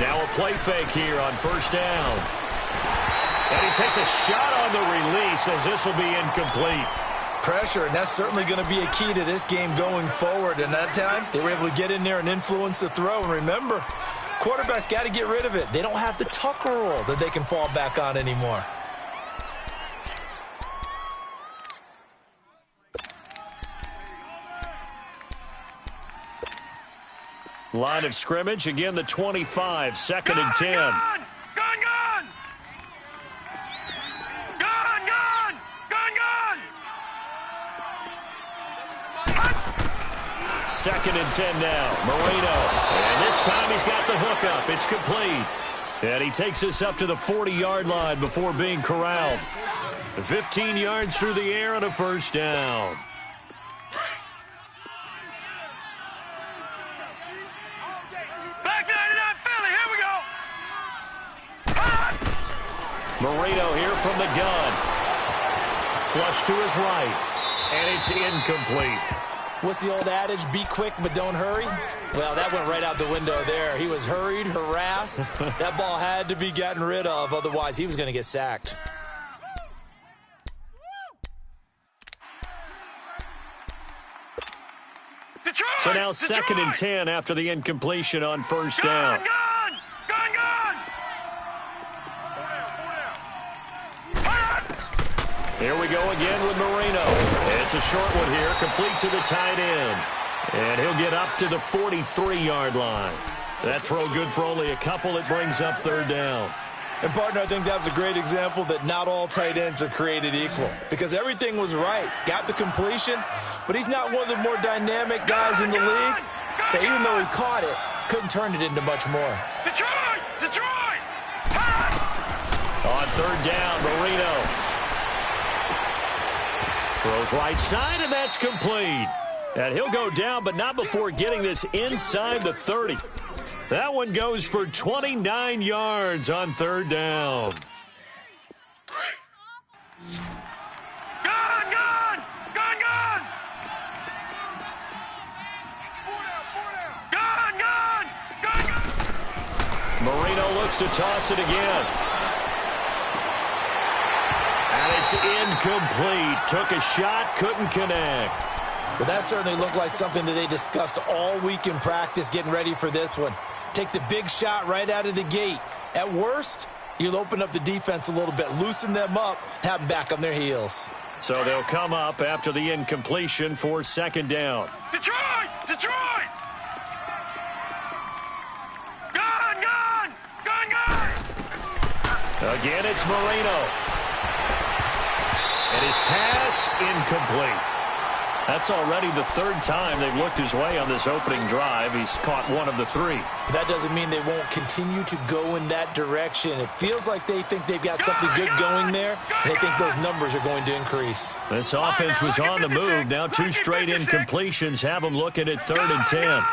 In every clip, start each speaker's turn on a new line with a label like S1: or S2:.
S1: Now a play fake here on first down. And he takes a shot on the release as this will be incomplete.
S2: Pressure, and that's certainly going to be a key to this game going forward. And that time, they were able to get in there and influence the throw. And remember, quarterbacks got to get rid of it. They don't have the tucker roll that they can fall back on anymore.
S1: Line of scrimmage, again the 25, second and 10.
S3: Gone!
S1: Second and 10 now. Moreno. And this time he's got the hook up. It's complete. And he takes us up to the 40-yard line before being corralled. 15 yards through the air and a first down.
S3: Back 99 Philly, here we go.
S1: Moreno here from the gun. Flush to his right. And it's incomplete.
S2: What's the old adage? Be quick, but don't hurry? Well, that went right out the window there. He was hurried, harassed. That ball had to be gotten rid of. Otherwise, he was going to get sacked.
S3: Detroit!
S1: So now second and 10 after the incompletion on first down.
S3: Gone!
S1: Here we go again with Moreno. It's a short one here, complete to the tight end. And he'll get up to the 43-yard line. That throw good for only a couple. It brings up third down.
S2: And, partner, I think that was a great example that not all tight ends are created equal. Because everything was right. Got the completion, but he's not one of the more dynamic guys in the league. So even though he caught it, couldn't turn it into much more.
S3: Detroit!
S1: On third down, Moreno. Throws right side, and that's complete. And he'll go down, but not before getting this inside the 30. That one goes for 29 yards on third down.
S3: Gone!
S1: Moreno looks to toss it again. And it's incomplete. Took a shot, couldn't connect.
S2: Well, that certainly looked like something that they discussed all week in practice getting ready for this one. Take the big shot right out of the gate. At worst, you'll open up the defense a little bit, loosen them up, have them back on their heels.
S1: So they'll come up after the incompletion for second down.
S3: Detroit! Gone!
S1: Again, it's Moreno. And his pass incomplete. That's already the third time they've looked his way on this opening drive. He's caught one of the three.
S2: But that doesn't mean they won't continue to go in that direction. It feels like they think they've got something good going there, and they think those numbers are going to increase.
S1: This offense was on the move. Now two straight incompletions have them looking at third and 10.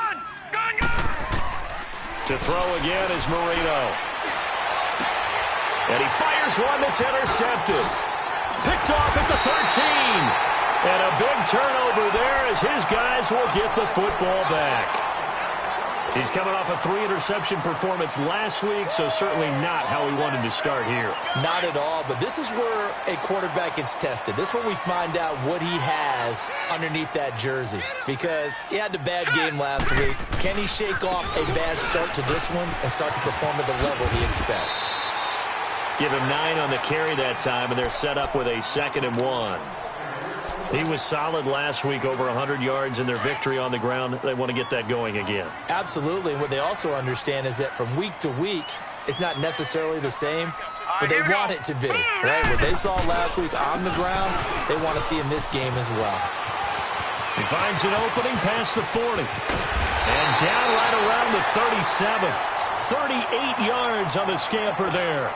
S1: To throw again is Moreno. And he fires one that's intercepted. Picked off at the 13. And a big turnover there as his guys will get the football back. He's coming off a 3-interception performance last week, so certainly not how he wanted to start here.
S2: Not at all, but this is where a quarterback gets tested. This is where we find out what he has underneath that jersey. Because he had a bad game last week. Can he shake off a bad start to this one and start to perform at the level he expects?
S1: Give him 9 on the carry that time, and they're set up with a 2nd and 1. He was solid last week, over 100 yards in their victory on the ground. They want to get that going again.
S2: Absolutely. What they also understand is that from week to week, it's not necessarily the same, but they want it to be, right? What they saw last week on the ground, they want to see in this game as well.
S1: He finds an opening past the 40. And down right around the 37. 38 yards on the scamper there.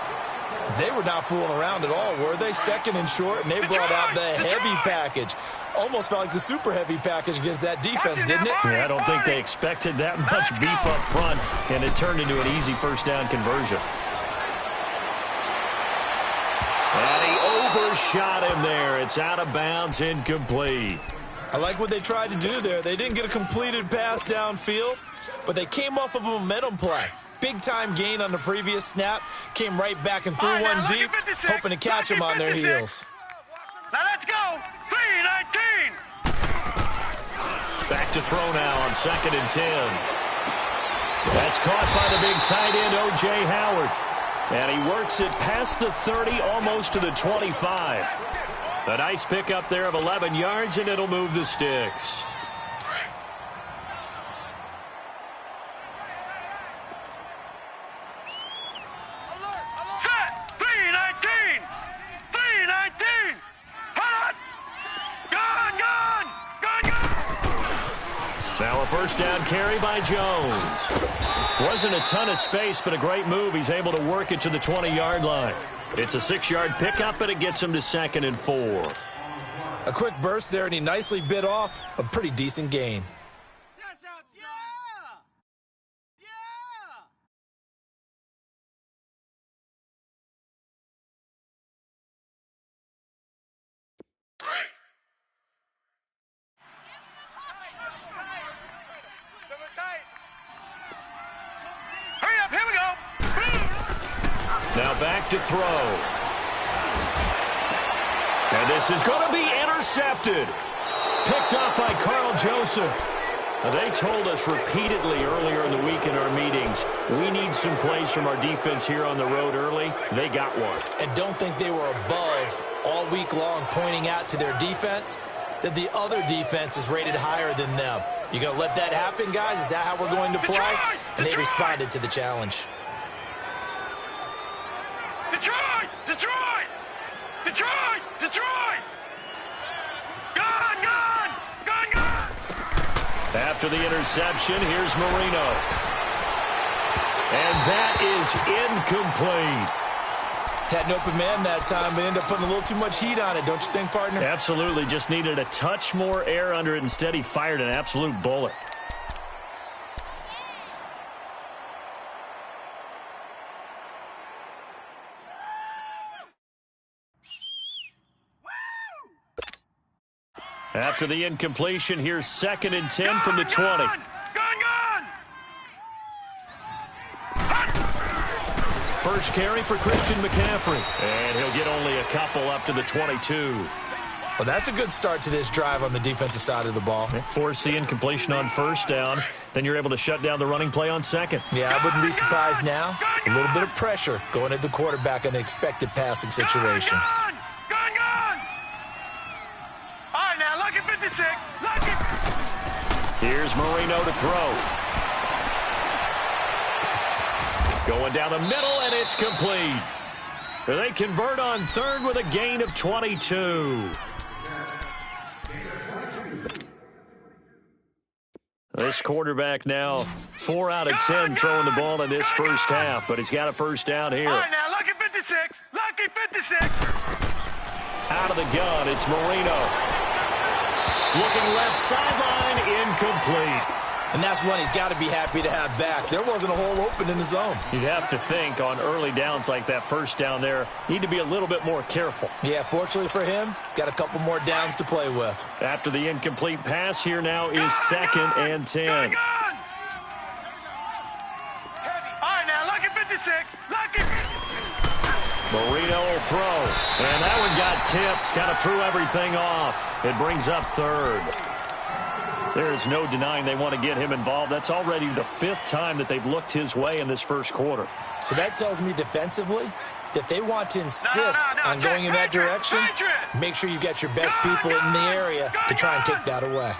S2: They were not fooling around at all, were they? Second and short, and they brought out the heavy package. Almost felt like the super heavy package against that defense, didn't it?
S1: Yeah, I don't think they expected that much beef up front, and it turned into an easy first down conversion. And he overshot him there. It's out of bounds, incomplete.
S2: I like what they tried to do there. They didn't get a completed pass downfield, but they came off of a momentum play. big-time gain on the previous snap, came right back and threw one deep, hoping to catch them on their heels.
S3: Now let's go. 3-19.
S1: Back to throw now on 2nd and 10. That's caught by the big tight end, O.J. Howard. And he works it past the 30, almost to the 25. A nice pickup there of 11 yards, and it'll move the sticks.
S3: Set. 3-19. 3-19. Hot. Gone.
S1: Now a first down carry by Jones. Wasn't a ton of space, but a great move. He's able to work it to the 20-yard line. It's a 6-yard pickup, but it gets him to 2nd and 4.
S2: A quick burst there, and he nicely bit off a pretty decent gain.
S3: Hurry up, here we go.
S1: Now back to throw. And this is going to be intercepted. Picked up by Carl Joseph. Now, they told us repeatedly earlier in the week in our meetings, we need some plays from our defense here on the road early. They got one.
S2: And don't think they were above all week long pointing out to their defense that the other defense is rated higher than them. You going to let that happen, guys? Is that how we're going to play? And they responded to the challenge.
S3: Detroit! Gone!
S1: After the interception, here's Marino. And that is incomplete.
S2: Had an open man that time, but ended up putting a little too much heat on it, don't you think, partner?
S1: Absolutely. Just needed a touch more air under it. Instead, he fired an absolute bullet. After the incompletion, here's 2nd and 10 from the 20.
S3: Gone!
S1: First carry for Christian McCaffrey. And he'll get only a couple up to the 22.
S2: Well, that's a good start to this drive on the defensive side of the ball.
S1: Force the incompletion on first down. Then you're able to shut down the running play on 2nd.
S2: Yeah, I wouldn't be surprised now. A little bit of pressure going at the quarterback in an expected passing situation.
S3: Gone! All right, now, lucky 56.
S1: Here's Marino to throw. Going down the middle, and it's complete. They convert on 3rd with a gain of 22. This quarterback now 4 out of 10 throwing the ball in this first half, but he's got a first down here.
S3: All right, now, lucky 56.
S1: Out of the gun, it's Marino. Looking left sideline, incomplete.
S2: And that's one he's got to be happy to have back. There wasn't a hole open in the zone.
S1: You'd have to think on early downs like that first down there, need to be a little bit more careful.
S2: Yeah, fortunately for him, got a couple more downs to play with.
S1: After the incomplete pass, here now is 2nd and 10.
S3: All right, now, lucky 56.
S1: Marino will throw. And that one got tipped. Kind of threw everything off. It brings up 3rd. There's no denying they want to get him involved. That's already the 5th time that they've looked his way in this first quarter.
S2: So that tells me defensively that they want to insist on going in that direction. Make sure you get your best people in the area to try and take that away.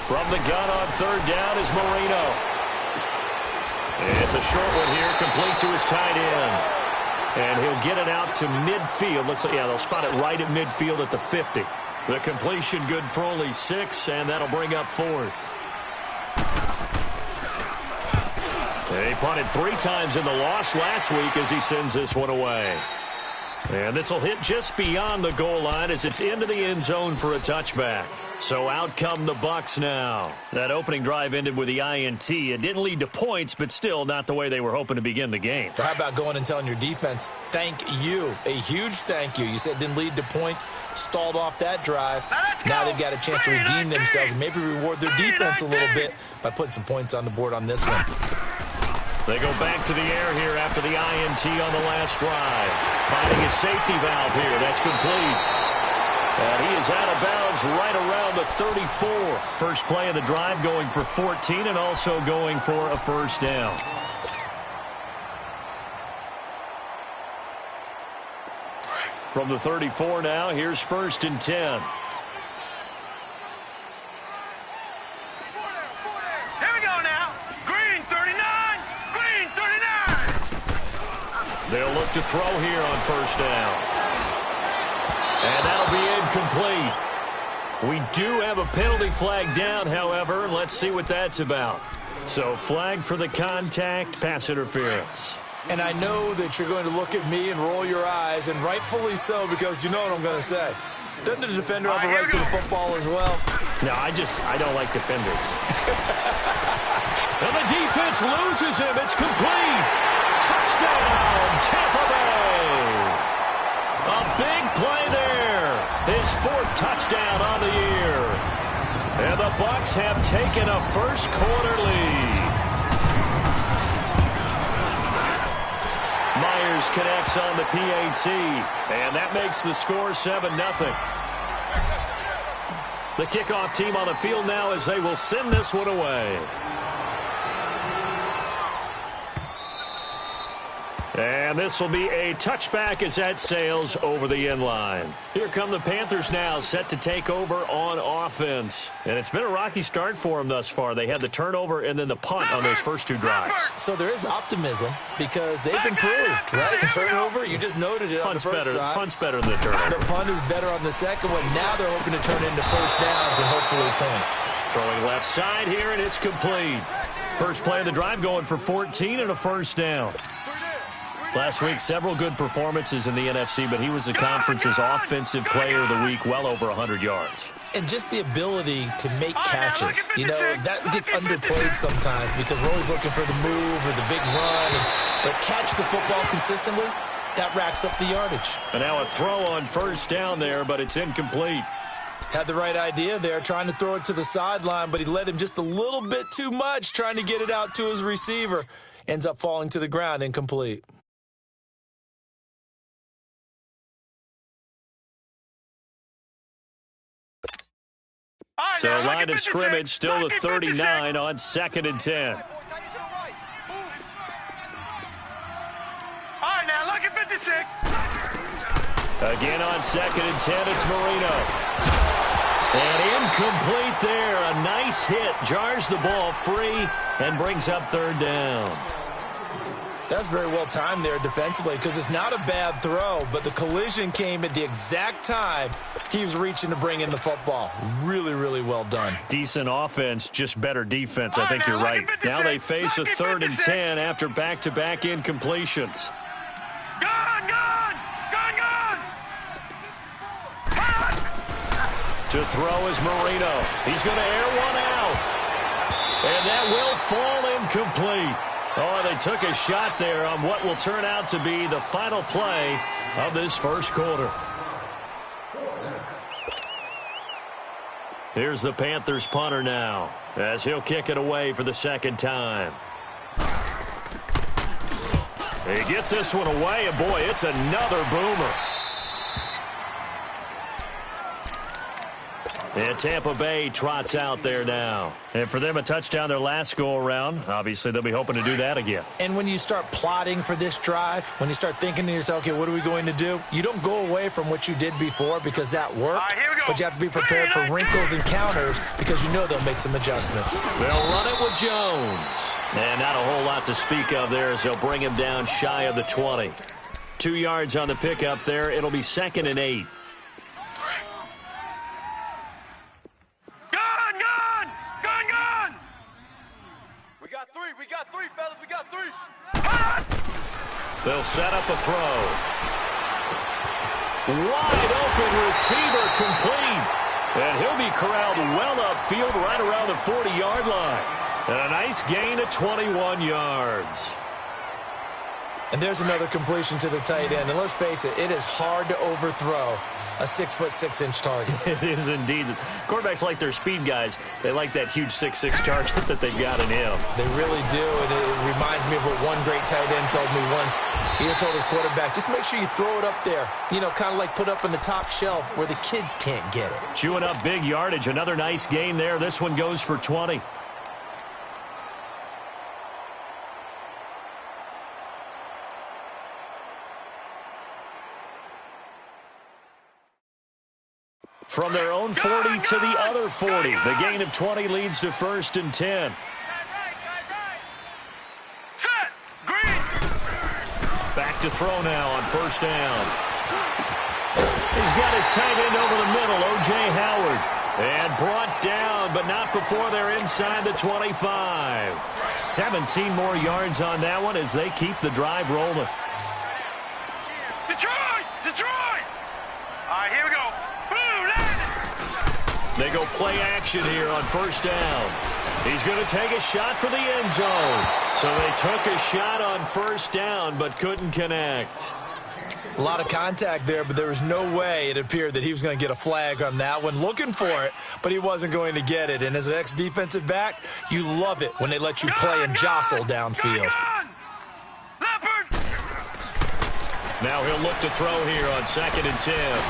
S1: From the gun on 3rd down is Marino. It's a short one here, complete to his tight end. And he'll get it out to midfield. Looks like, yeah, they'll spot it right at midfield at the 50. The completion good for only 6, and that'll bring up 4th. They punted 3 times in the loss last week as he sends this one away. And this will hit just beyond the goal line as it's into the end zone for a touchback. So out come the Bucs now. That opening drive ended with the INT. It didn't lead to points, but still not the way they were hoping to begin the game.
S2: How about going and telling your defense, thank you, a huge thank you. You said it didn't lead to points, stalled off that drive. Now they've got a chance to redeem themselves and maybe reward their defense a little bit by putting some points on the board on this one.
S1: They go back to the air here after the INT on the last drive. Finding his safety valve here. That's complete. And he is out of bounds right around the 34. First play of the drive going for 14 and also going for a first down. From the 34 now, here's 1st and 10. They'll look to throw here on first down. And that'll be incomplete. We do have a penalty flag down, however, and let's see what that's about. So flag for the contact, pass interference.
S2: And I know that you're going to look at me and roll your eyes, and rightfully so, because you know what I'm going to say. Doesn't the defender have a right to the football as well?
S1: No, I don't like defenders. And the defense loses him. It's complete. Touchdown, Tampa Bay. A big play there. His 4th touchdown on the year. And the Bucs have taken a first quarter lead. Myers connects on the PAT. And that makes the score 7-0. The kickoff team on the field now as they will send this one away. And this will be a touchback as that sails over the end line. Here come the Panthers now, set to take over on offense. And it's been a rocky start for them thus far. They had the turnover and then the punt on those first 2 drives.
S2: So there is optimism because they've improved, right? Turnover, you just noted it on the first drive.
S1: Punt's better than the turnover.
S2: The punt is better on the second one. Now they're hoping to turn into first downs and hopefully points.
S1: Throwing left side here, and it's complete. First play of the drive going for 14 and a first down. Last week, several good performances in the NFC, but he was the conference's offensive player of the week, well over 100 yards.
S2: And just the ability to make catches. You know, that gets underplayed sometimes because we're always looking for the move or the big run. But catch the football consistently, that racks up the yardage.
S1: And now a throw on first down there, but it's incomplete.
S2: Had the right idea there, trying to throw it to the sideline, but he led him just a little bit too much, trying to get it out to his receiver. Ends up falling to the ground, incomplete.
S1: So line of scrimmage, still the 39 on 2nd and 10.
S3: All right, now look at 56.
S1: Again on 2nd and 10, it's Marino. And incomplete there. A nice hit. Jars the ball free and brings up 3rd down.
S2: That's very well timed there defensively because it's not a bad throw, but the collision came at the exact time he was reaching to bring in the football. Really, really well done.
S1: Decent offense, just better defense. I think you're right. Now they face a 3rd and 10 after back-to-back incompletions.
S3: Gone!
S1: To throw is Marino. He's going to air one out. And that will fall incomplete. Oh, they took a shot there on what will turn out to be the final play of this first quarter. Here's the Panthers punter now as he'll kick it away for the 2nd time. He gets this one away, and boy, it's another boomer. And Tampa Bay trots out there now. And for them, a touchdown their last go-around. Obviously, they'll be hoping to do that again.
S2: And when you start plotting for this drive, when you start thinking to yourself, okay, what are we going to do? You don't go away from what you did before because that worked. But you have to be prepared for wrinkles and counters because you know they'll make some adjustments.
S1: They'll run it with Jones. And not a whole lot to speak of there as they'll bring him down shy of the 20. 2 yards on the pickup there. It'll be 2nd and 8.
S3: We got three, fellas. We got three.
S1: They'll set up a throw. Wide open receiver complete. And he'll be corralled well upfield right around the 40-yard line. And a nice gain of 21 yards.
S2: And there's another completion to the tight end. And let's face it, it is hard to overthrow a 6'6" target.
S1: It is indeed. Quarterbacks like their speed guys. They like that huge 6'6" target that they've got in him.
S2: They really do, and it reminds me of what one great tight end told me once. He had told his quarterback, just make sure you throw it up there. You know, kind of like put up on the top shelf where the kids can't get it.
S1: Chewing up big yardage. Another nice gain there. This one goes for 20. From their own 40 to the other 40. The gain of 20 leads to 1st and 10.
S3: Set. Green.
S1: Back to throw now on 1st down. He's got his tight end over the middle, O.J. Howard. And brought down, but not before they're inside the 25. 17 more yards on that one as they keep the drive rolling.
S3: Detroit. Detroit. All right, here we go.
S1: They go play action here on 1st down. He's going to take a shot for the end zone. So they took a shot on 1st down but couldn't connect.
S2: A lot of contact there, but there was no way it appeared that he was going to get a flag on that one. Looking for it, but he wasn't going to get it. And as an ex-defensive back, you love it when they let you play and jostle downfield.
S1: Now he'll look to throw here on 2nd and 10.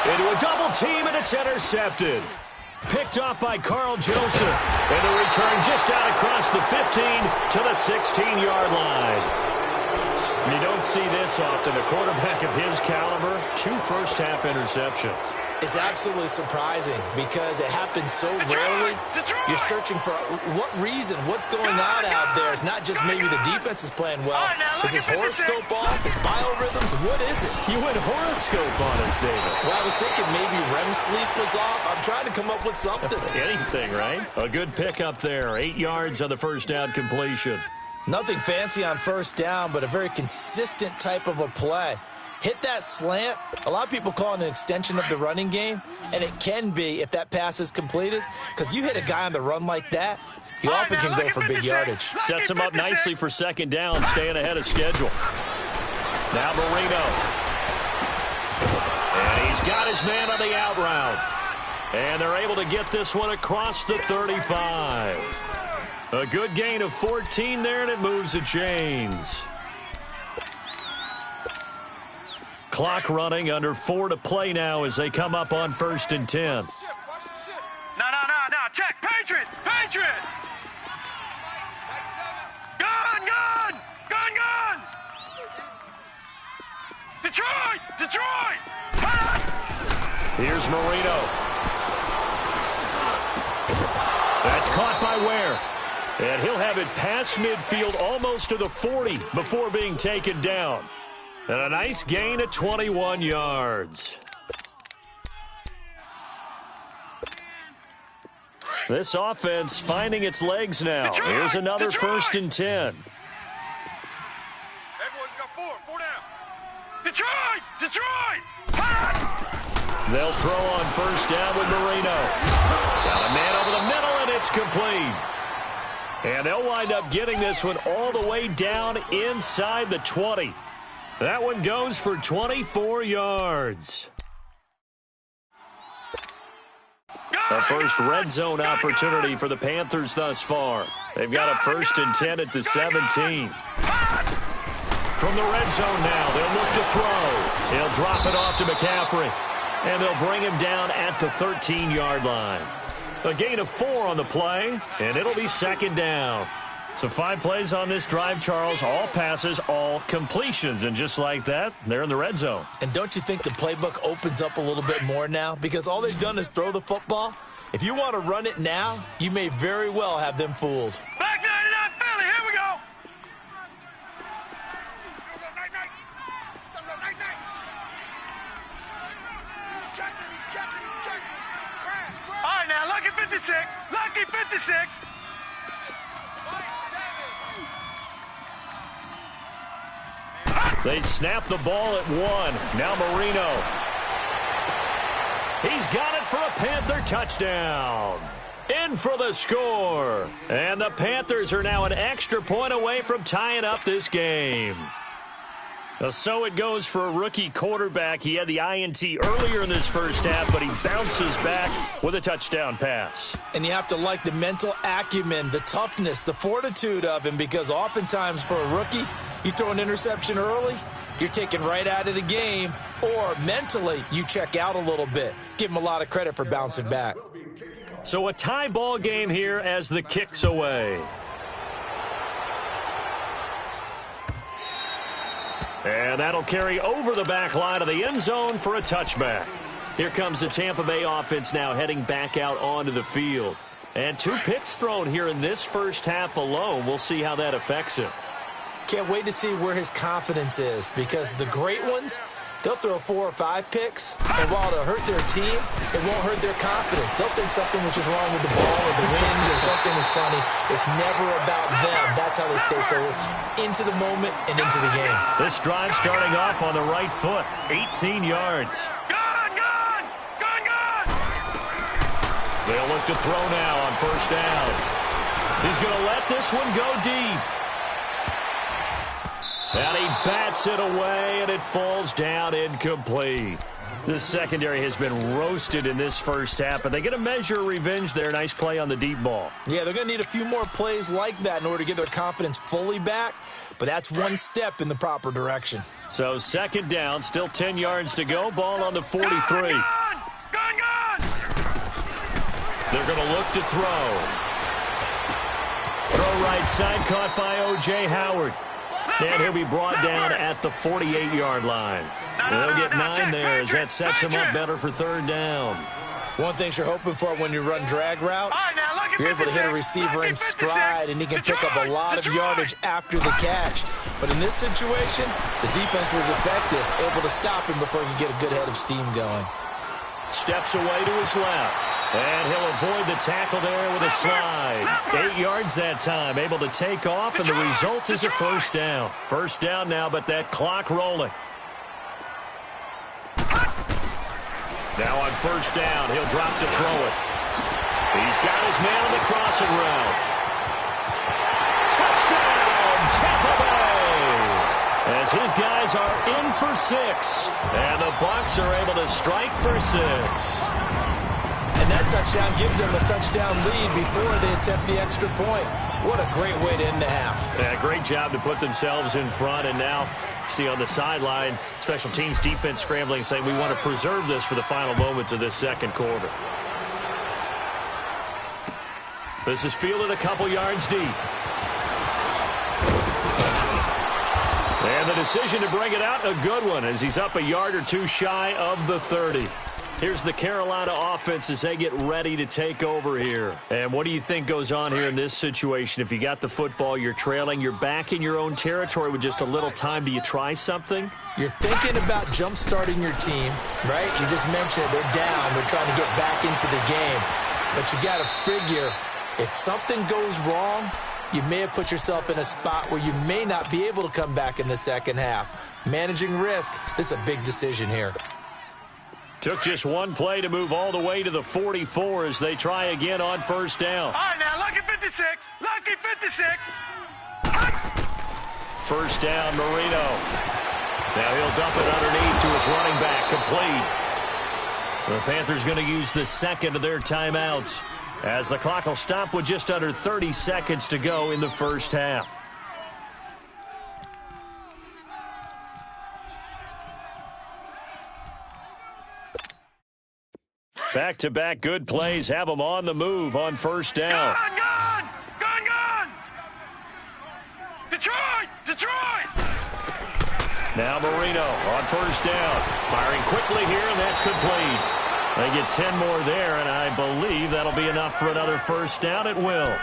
S1: Into a double team, and it's intercepted. Picked off by Carl Joseph. And the return just out across the 15 to the 16-yard line. You don't see this often. A quarterback of his caliber, 2 first-half interceptions.
S2: It's absolutely surprising because it happens so rarely. You're searching for what reason, what's going on out there. It's not just maybe the defense is playing well. Is his horoscope off? Is biorhythms? What is it?
S1: You went horoscope on us, David.
S2: Well, I was thinking maybe REM sleep was off. I'm trying to come up with something.
S1: Anything, right? A good pickup there. 8 yards on the 1st down completion.
S2: Nothing fancy on 1st down, but a very consistent type of a play. Hit that slant. A lot of people call it an extension of the running game, and it can be if that pass is completed, because you hit a guy on the run like that, you often can go for big yardage.
S1: Sets him up nicely for 2nd down, staying ahead of schedule. Now Marino. And he's got his man on the out route. And they're able to get this one across the 35. A good gain of 14 there, and it moves the chains. Clock running, under 4 to play now as they come up on 1st and 10.
S3: No. Check. Patriot. Gun. Detroit.
S1: Here's Marino. That's caught by Ware. And he'll have it past midfield almost to the 40 before being taken down. And a nice gain of 21 yards. This offense finding its legs now. Here's another 1st and 10.
S3: Everyone's got 4 down. Detroit.
S1: They'll throw on 1st down with Marino. Got a man over the middle, and it's complete. And they'll wind up getting this one all the way down inside the 20. That one goes for 24 yards. A first red zone opportunity for the Panthers thus far. They've got a 1st and 10 at the 17. From the red zone now, they'll look to throw. He'll drop it off to McCaffrey. And they'll bring him down at the 13-yard line. A gain of 4 on the play, and it'll be 2nd down. So 5 plays on this drive, Charles. All passes, all completions. And just like that, they're in the red zone.
S2: And don't you think the playbook opens up a little bit more now? Because all they've done is throw the football. If you want to run it now, you may very well have them fooled.
S3: Back 99 Philly, here we go. All right, now, lucky 56. Lucky 56.
S1: They snap the ball at 1. Now Marino. He's got it for a Panther touchdown. In for the score. And the Panthers are now an extra point away from tying up this game. So it goes for a rookie quarterback. He had the INT earlier in this first half, but he bounces back with a touchdown pass.
S2: And you have to like the mental acumen, the toughness, the fortitude of him, because oftentimes for a rookie, you throw an interception early, you're taken right out of the game, or mentally you check out a little bit. Give him a lot of credit for bouncing back.
S1: So a tie ball game here as the kick's away. And that'll carry over the back line of the end zone for a touchback. Here comes the Tampa Bay offense now heading back out onto the field. And 2 picks thrown here in this first half alone. We'll see how that affects him.
S2: Can't wait to see where his confidence is, because the great ones, they'll throw 4 or 5 picks, and while it'll hurt their team, it won't hurt their confidence. They'll think something was just wrong with the ball or the wind or something is funny. It's never about them. That's how they stay so into the moment and into the game.
S1: This drive starting off on the right foot, 18 yards.
S3: Gone!
S1: They'll look to throw now on first down. He's going to let this one go deep. And he bats it away, and it falls down incomplete. This secondary has been roasted in this first half, but they get a measure of revenge there. Nice play on the deep ball.
S2: Yeah, they're going to need a few more plays like that in order to get their confidence fully back, but that's one step in the proper direction.
S1: So second down, still 10 yards to go. Ball on the 43.
S3: Gone!
S1: They're going to look to throw. Throw right side, caught by O.J. Howard. And he'll be brought down at the 48-yard line. They'll get 9 there as that sets him up better for third down.
S2: One thing you're hoping for when you run drag routes, you're able to hit a receiver in stride, and he can pick up a lot of yardage after the catch. But in this situation, the defense was effective, able to stop him before he could get a good head of steam going.
S1: Steps away to his left. And he'll avoid the tackle there with a slide. 8 yards that time, able to take off, and the result is a first down. First down now, but that clock rolling. Now on first down, he'll drop to throw it. He's got his man on the crossing route. Touchdown, Tampa Bay! As his guys are in for 6. And the Bucs are able to strike for 6.
S2: And that touchdown gives them a touchdown lead before they attempt the extra point. What a great way to end the half.
S1: Yeah, great job to put themselves in front. And now, see on the sideline, special teams defense scrambling, saying we want to preserve this for the final moments of this second quarter. This is fielded a couple yards deep. And the decision to bring it out, a good one, as he's up a yard or 2 shy of the 30. Here's the Carolina offense as they get ready to take over here. And what do you think goes on here in this situation? If you got the football, you're trailing, you're back in your own territory with just a little time. Do you try something?
S2: You're thinking about jump-starting your team, right? You just mentioned it. They're down. They're trying to get back into the game. But you got to figure, if something goes wrong, you may have put yourself in a spot where you may not be able to come back in the second half. Managing risk, this is a big decision here.
S1: Took just one play to move all the way to the 44 as they try again on first down.
S3: All right, now, lucky 56. Lucky 56.
S1: First down, Marino. Now he'll dump it underneath to his running back, complete. The Panthers going to use the second of their timeouts as the clock will stop with just under 30 seconds to go in the first half. Back-to-back good plays have them on the move on first down.
S3: Gone! Detroit!
S1: Now Marino on first down. Firing quickly here, and that's complete. They get 10 more there, and I believe that'll be enough for another first down. It will.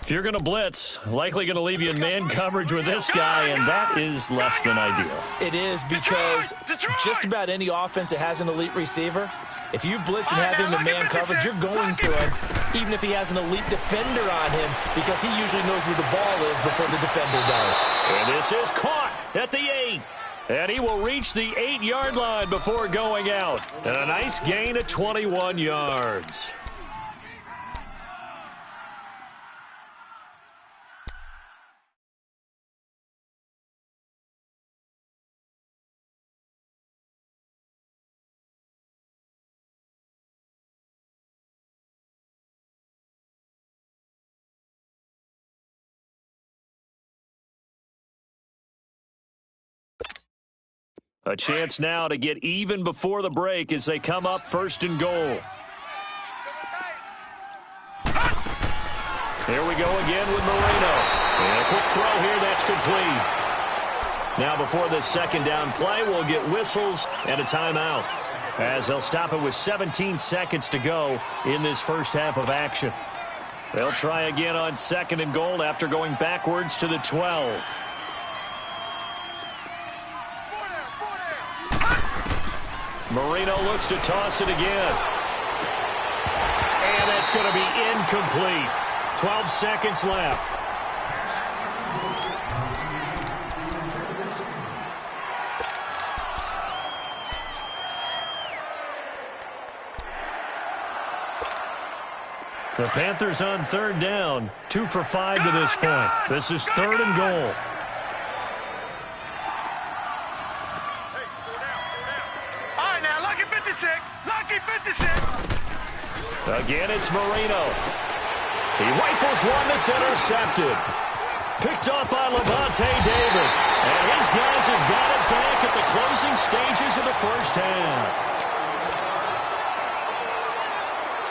S1: If you're going to blitz, likely going to leave you in man coverage with this guy, and that is less than ideal.
S2: It is, because just about any offense that has an elite receiver, if you blitz and have him in man coverage, you're going to him, even if he has an elite defender on him, because he usually knows where the ball is before the defender does.
S1: And this is caught at the 8. 8. And he will reach the 8-yard line before going out. And a nice gain of 21 yards. A chance now to get even before the break as they come up 1st and goal. Here we go again with Moreno. And a quick throw here, that's complete. Now before this 2nd down play, we'll get whistles and a timeout, as they'll stop it with 17 seconds to go in this first half of action. They'll try again on 2nd and goal after going backwards to the 12. Moreno looks to toss it again. And that's going to be incomplete. 12 seconds left. The Panthers on 3rd down. 2 for 5 to this point. This is 3rd and goal. Again, it's Moreno. He rifles one that's intercepted. Picked off by Levante David. And his guys have got it back at the closing stages of the first half.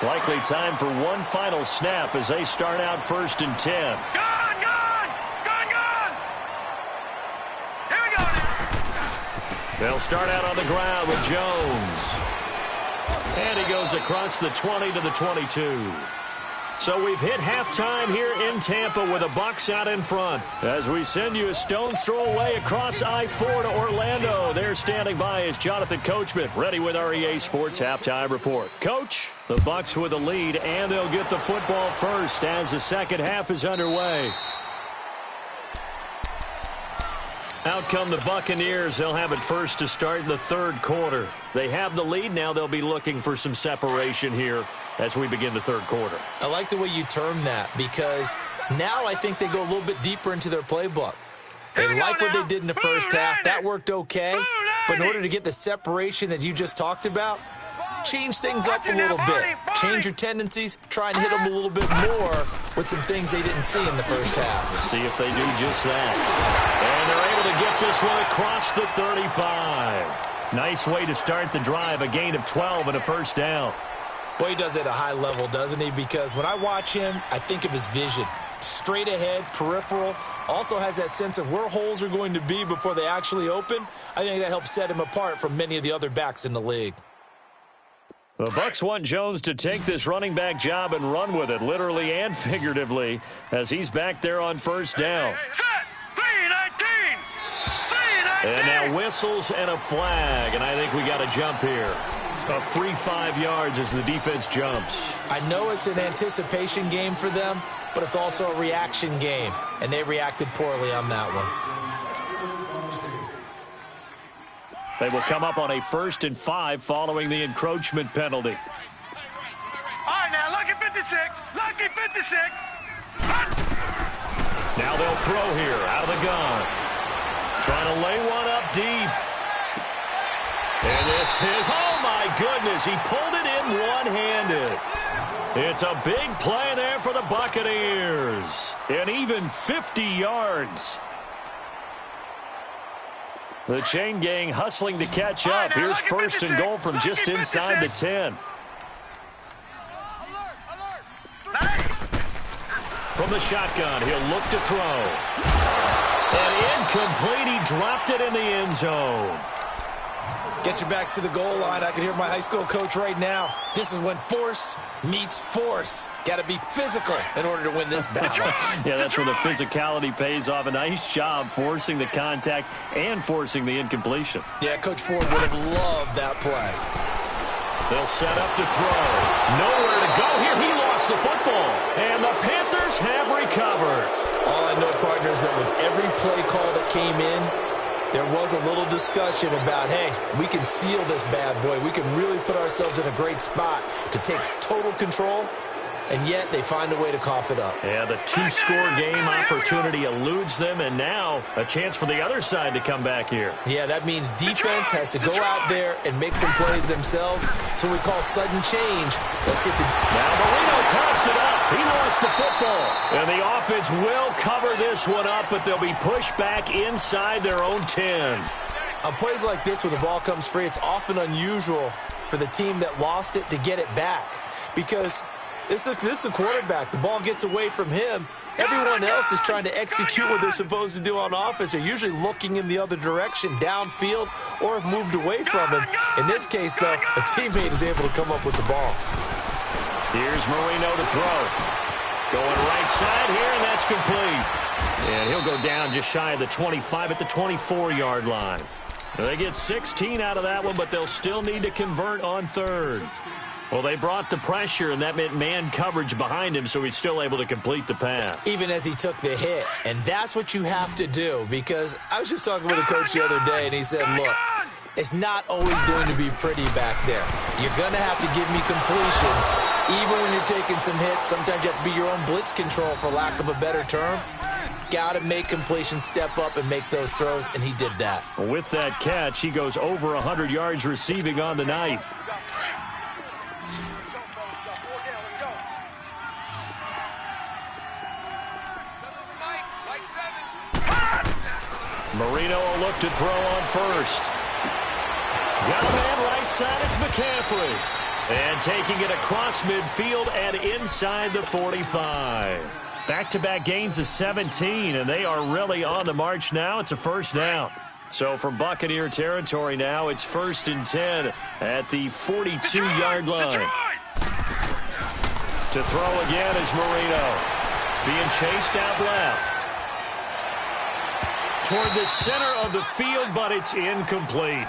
S1: Likely time for one final snap as they start out 1st and 10.
S3: Gone! Here we go now.
S1: They'll start out on the ground with Jones. And he goes across the 20 to the 22. So we've hit halftime here in Tampa with the Bucs out in front. As we send you a stone's throw away across I-4 to Orlando. There standing by is Jonathan Coachman, ready with our EA Sports Halftime Report. Coach, the Bucs with the lead, and they'll get the football first as the 2nd half is underway. Out come the Buccaneers. They'll have it first to start in the 3rd quarter. They have the lead. Now they'll be looking for some separation here as we begin the 3rd quarter.
S2: I like the way you term that, because now I think they go a little bit deeper into their playbook. They like what they did in the first half. That worked okay. But in order to get the separation that you just talked about, change things up a little bit. Change your tendencies. Try and hit them a little bit more with some things they didn't see in the first half.
S1: Let's see if they do just that. And they're able to get this one across the 35. Nice way to start the drive. A gain of 12 and a 1st down.
S2: Boy, he does it at a high level, doesn't he? Because when I watch him, I think of his vision. Straight ahead, peripheral. Also has that sense of where holes are going to be before they actually open. I think that helps set him apart from many of the other backs in the league.
S1: The Bucs want Jones to take this running back job and run with it, literally and figuratively, as he's back there on 1st down.
S3: Set! 3-19! 3-19!
S1: And now whistles and a flag, and I think we got a jump here. A free 5 yards as the defense jumps.
S2: I know it's an anticipation game for them, but it's also a reaction game, and they reacted poorly on that one.
S1: They will come up on a 1st and 5 following the encroachment penalty.
S3: All right, now, lucky 56. Lucky 56.
S1: Now they'll throw here out of the gun. Trying to lay one up deep. And this is, oh my goodness, he pulled it in one-handed. It's a big play there for the Buccaneers. And even 50 yards. The chain gang hustling to catch up. Here's 1st and goal from just inside the 10. From the shotgun, he'll look to throw. And incomplete, he dropped it in the end zone.
S2: Get your backs to the goal line. I can hear my high school coach right now. This is when force meets force. Got to be physical in order to win this battle.
S1: Yeah, that's where the physicality pays off. A nice job forcing the contact and forcing the incompletion.
S2: Yeah, Coach Ford would have loved that play.
S1: They'll set up to throw. Nowhere to go here. He lost the football. And the Panthers have recovered.
S2: All I know, partner, is that with every play call that came in, There was a little discussion about, hey, we can seal this bad boy. We can really put ourselves in a great spot to take total control, and yet they find a way to cough it up.
S1: Yeah, the two-score game opportunity eludes them, and now a chance for the other side to come back here.
S2: Yeah, that means defense has to go out there and make some plays themselves. So we call sudden change. Let's see if
S1: now Marino coughs it up. He lost the football. And the offense will cover this one up, but they'll be pushed back inside their own 10.
S2: On plays like this where the ball comes free, it's often unusual for the team that lost it to get it back. Because this is the quarterback. The ball gets away from him. Everyone else is trying to execute what they're supposed to do on offense. They're usually looking in the other direction, downfield, or have moved away from him. In this case, though, a teammate is able to come up with the ball.
S1: Here's Marino to throw. Going right side here, and that's complete. And he'll go down just shy of the 25 at the 24-yard line. They get 16 out of that one, but they'll still need to convert on third. Well, they brought the pressure, and that meant man coverage behind him, so he's still able to complete the pass.
S2: Even as he took the hit, and that's what you have to do, because I was just talking with a coach the other day, and he said, look, it's not always going to be pretty back there. You're going to have to give me completions. Even when you're taking some hits, sometimes you have to be your own blitz control, for lack of a better term. Got to make completions, step up, and make those throws, and he did that.
S1: With that catch, he goes over 100 yards receiving on the night. Marino will look to throw on first. Got a man right side, it's McCaffrey. And taking it across midfield and inside the 45. Back-to-back gains of 17, and they are really on the march now. It's a first down. So from Buccaneer territory now, it's 1st and 10 at the 42-yard line. To throw again is Marino. Being chased out left. Toward the center of the field, but it's incomplete.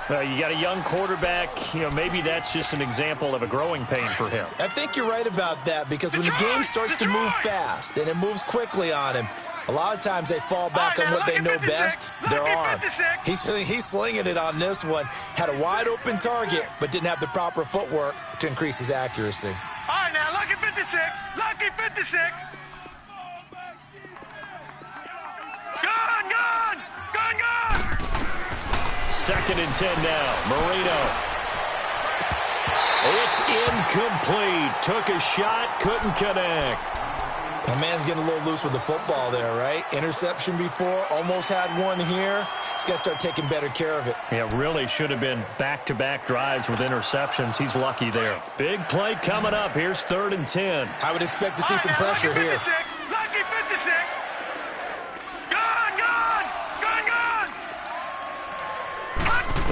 S1: You got a young quarterback. Maybe that's just an example of a growing pain for him.
S2: I think you're right about that, because when the game starts to move fast and it moves quickly on him, a lot of times they fall back on what they know best, their arm. He's slinging it on this one. Had a wide-open target, but didn't have the proper footwork to increase his accuracy.
S3: All right, now, lucky 56. Lucky 56. Gone, gone. Gone, gone.
S1: 2nd and 10 now. Marino. It's incomplete. Took a shot, couldn't connect.
S2: My man's getting a little loose with the football there, right? Interception before, almost had one here. He's got to start taking better care of it.
S1: Yeah, really should have been back-to-back drives with interceptions. He's lucky there. Big play coming up. Here's 3rd and 10.
S2: I would expect to see some pressure here.
S3: Lucky 56. Gone, gone. Gone, gone.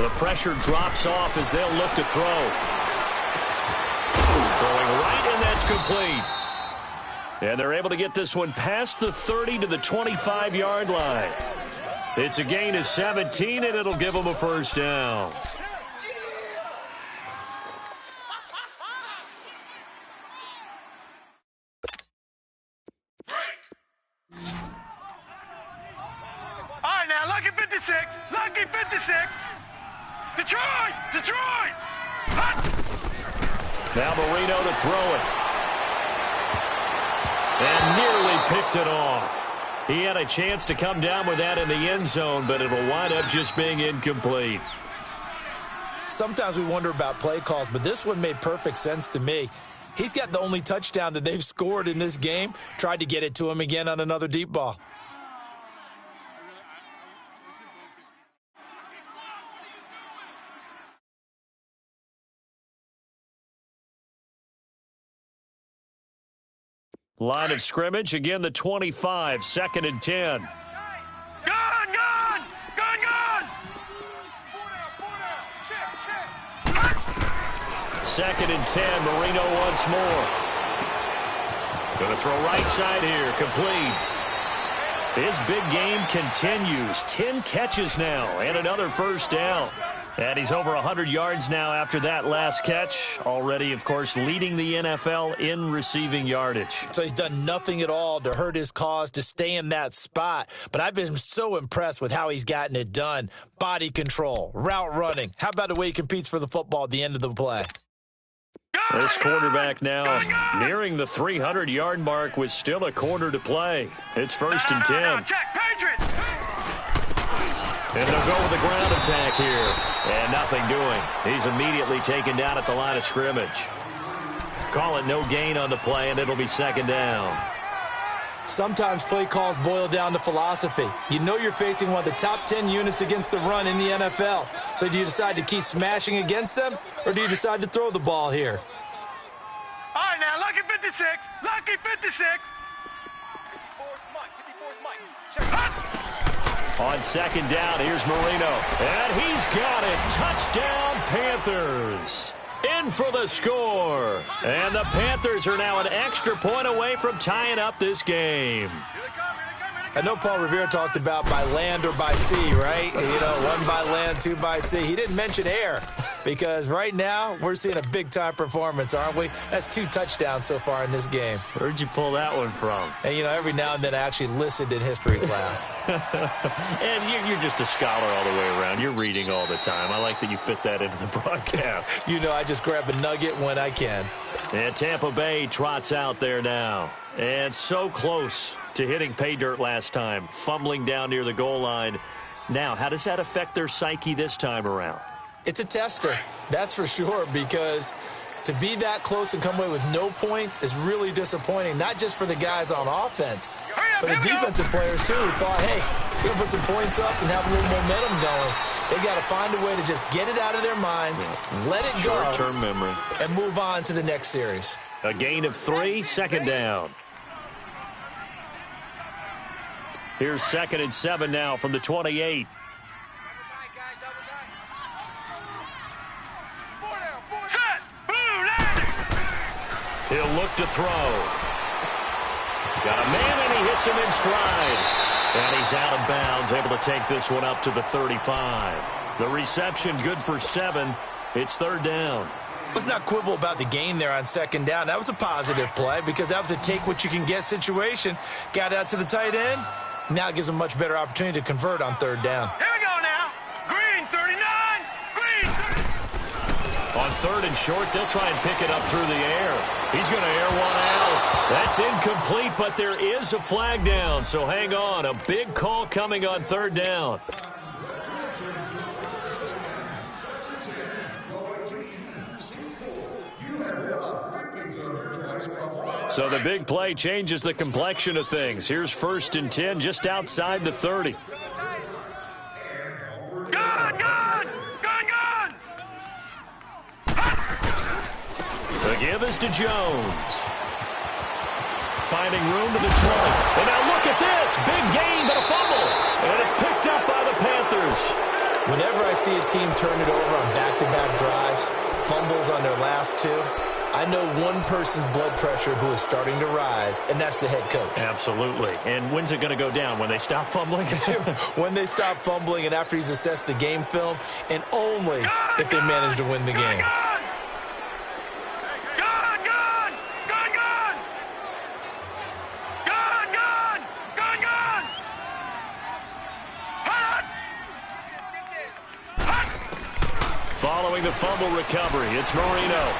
S1: The pressure drops off as they'll look to throw. Throwing right, and that's complete. And they're able to get this one past the 30 to the 25-yard line. It's a gain of 17, and it'll give them a first down.
S3: All right, now, lucky 56. Lucky 56. Detroit! Detroit!
S1: Now Marino to throw it. And nearly picked it off. He had a chance to come down with that in the end zone, but it'll wind up just being incomplete.
S2: Sometimes we wonder about play calls, but this one made perfect sense to me. He's got the only touchdown that they've scored in this game. Tried to get it to him again on another deep ball.
S1: Line of scrimmage, again the 25, 2nd and 10.
S3: Gone, gone! Gone, gone!
S1: 2nd and 10, Marino once more. Going to throw right side here, complete. His big game continues. 10 catches now and another first down. And he's over 100 yards now after that last catch. Already, of course, leading the NFL in receiving yardage.
S2: So he's done nothing at all to hurt his cause, to stay in that spot. But I've been so impressed with how he's gotten it done. Body control, route running. How about the way he competes for the football at the end of the play?
S1: This quarterback now nearing the 300-yard mark with still a quarter to play. It's 1st and 10.
S3: Check, Patriots!
S1: And they'll go with the ground attack here. And nothing doing. He's immediately taken down at the line of scrimmage. Call it no gain on the play, and it'll be 2nd down.
S2: Sometimes play calls boil down to philosophy. You know you're facing one of the top 10 units against the run in the NFL. So do you decide to keep smashing against them, or do you decide to throw the ball here?
S3: All right, now, lucky 56. Lucky 56.
S1: On 2nd down, here's Marino. And he's got it. Touchdown, Panthers. In for the score. And the Panthers are now an extra point away from tying up this game.
S2: I know Paul Revere talked about by land or by sea, right? You know, 1 by land, 2 by sea. He didn't mention air because right now we're seeing a big-time performance, aren't we? That's 2 touchdowns so far in this game.
S1: Where'd you pull that one from?
S2: And, you know, every now and then I actually listened in history class.
S1: And you're just a scholar all the way around. You're reading all the time. I like that you fit that into the broadcast.
S2: You know, I just grab a nugget when I can.
S1: And Tampa Bay trots out there now. And so close to hitting pay dirt last time, fumbling down near the goal line. Now, how does that affect their psyche this time around?
S2: It's a tester, that's for sure, because to be that close and come away with no points is really disappointing, not just for the guys on offense, but the defensive players, too, who thought, hey, we're going to put some points up and have a little momentum going. They got to find a way to just get it out of their minds, let it go,
S1: short-term memory,
S2: and move on to the next series.
S1: A gain of 3, 2nd down. Here's 2nd and 7 now from the 28.
S3: Set! Blue landing!
S1: He'll look to throw. Got a man, and he hits him in stride. And he's out of bounds, able to take this one up to the 35. The reception good for 7. It's 3rd down.
S2: Let's not quibble about the gain there on 2nd down. That was a positive play because that was a take-what-you-can-get situation. Got out to the tight end. Now it gives them a much better opportunity to convert on 3rd down.
S3: Here we go now. Green 39. Green 30.
S1: On 3rd and short, they'll try and pick it up through the air. He's going to air one out. That's incomplete, but there is a flag down, so hang on. A big call coming on 3rd down. So the big play changes the complexion of things. Here's 1st and 10 just outside the 30.
S3: Gun! Gun! Gun! Gun!
S1: The give is to Jones. Finding room to the 20. And now look at this. Big gain, but a fumble. And it's picked up by the Panthers.
S2: Whenever I see a team turn it over on back-to-back drives, fumbles on their last 2, I know one person's blood pressure who is starting to rise, and that's the head coach.
S1: Absolutely. And when's it going to go down? When they stop fumbling?
S2: When they stop fumbling and after he's assessed the game film, and only if they manage to win the game.
S3: Gun! Gun! Gun! Gun! Gun! Gun! Gun! Gun! Hut! Hut!
S1: Following the fumble recovery, it's Marino.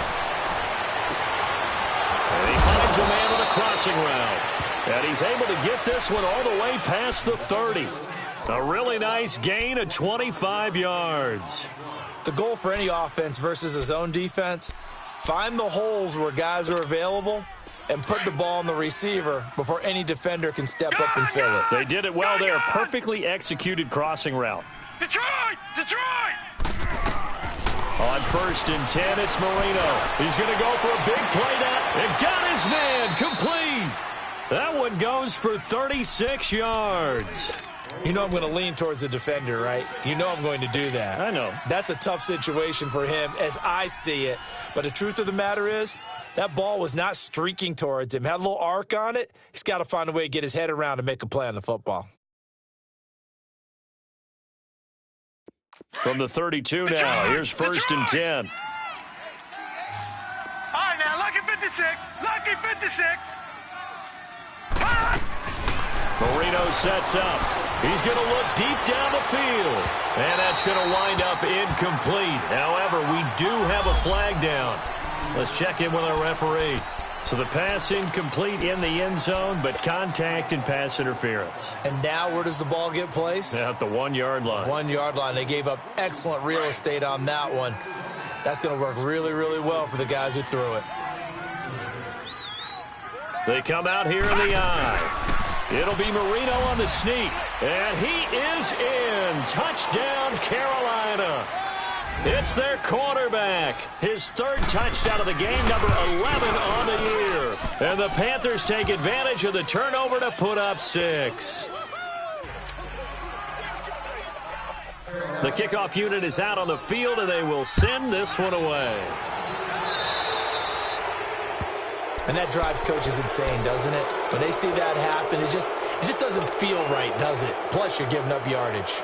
S1: And he finds a man with a crossing route. And he's able to get this one all the way past the 30. A really nice gain of 25 yards.
S2: The goal for any offense versus a zone defense, find the holes where guys are available and put the ball on the receiver before any defender can step up and fill it.
S1: They did it well there. Perfectly executed crossing route.
S3: Detroit! Detroit!
S1: On 1st and 10, it's Marino. He's going to go for a big play now. And got his man complete. That one goes for 36 yards.
S2: You know I'm going to lean towards the defender, right? You know I'm going to do that.
S1: I know.
S2: That's a tough situation for him as I see it. But the truth of the matter is, that ball was not streaking towards him. Had a little arc on it. He's got to find a way to get his head around and make a play on the football.
S1: From the 32 now, here's 1st and 10.
S3: All right, now, lucky 56. Lucky 56.
S1: Marino sets up. He's going to look deep down the field. And that's going to wind up incomplete. However, we do have a flag down. Let's check in with our referee. So the pass incomplete in the end zone, but contact and pass interference.
S2: And now where does the ball get placed?
S1: At the 1-yard line.
S2: 1-yard line. They gave up excellent real estate on that one. That's going to work really, really well for the guys who threw it.
S1: They come out here in the eye. It'll be Marino on the sneak. And he is in. Touchdown, Carolina. It's their quarterback. His 3rd touchdown of the game, number 11 on the year. And the Panthers take advantage of the turnover to put up 6. The kickoff unit is out on the field, and they will send this one away.
S2: And that drives coaches insane, doesn't it? When they see that happen, it just doesn't feel right, does it? Plus, you're giving up yardage.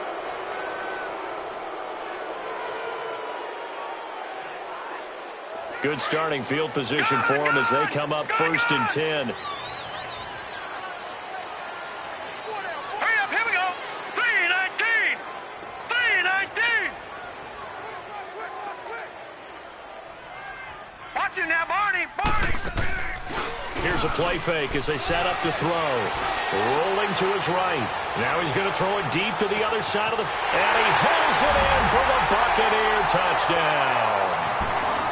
S1: Good starting field position for them as they come up 1st and 10.
S3: Hurry up, here we go. 3:19. 3:19. Watch it now, Barney. Barney.
S1: Here's a play fake as they set up to throw. Rolling to his right. Now he's going to throw it deep to the other side of the... And he holds it in for the Buccaneer touchdown.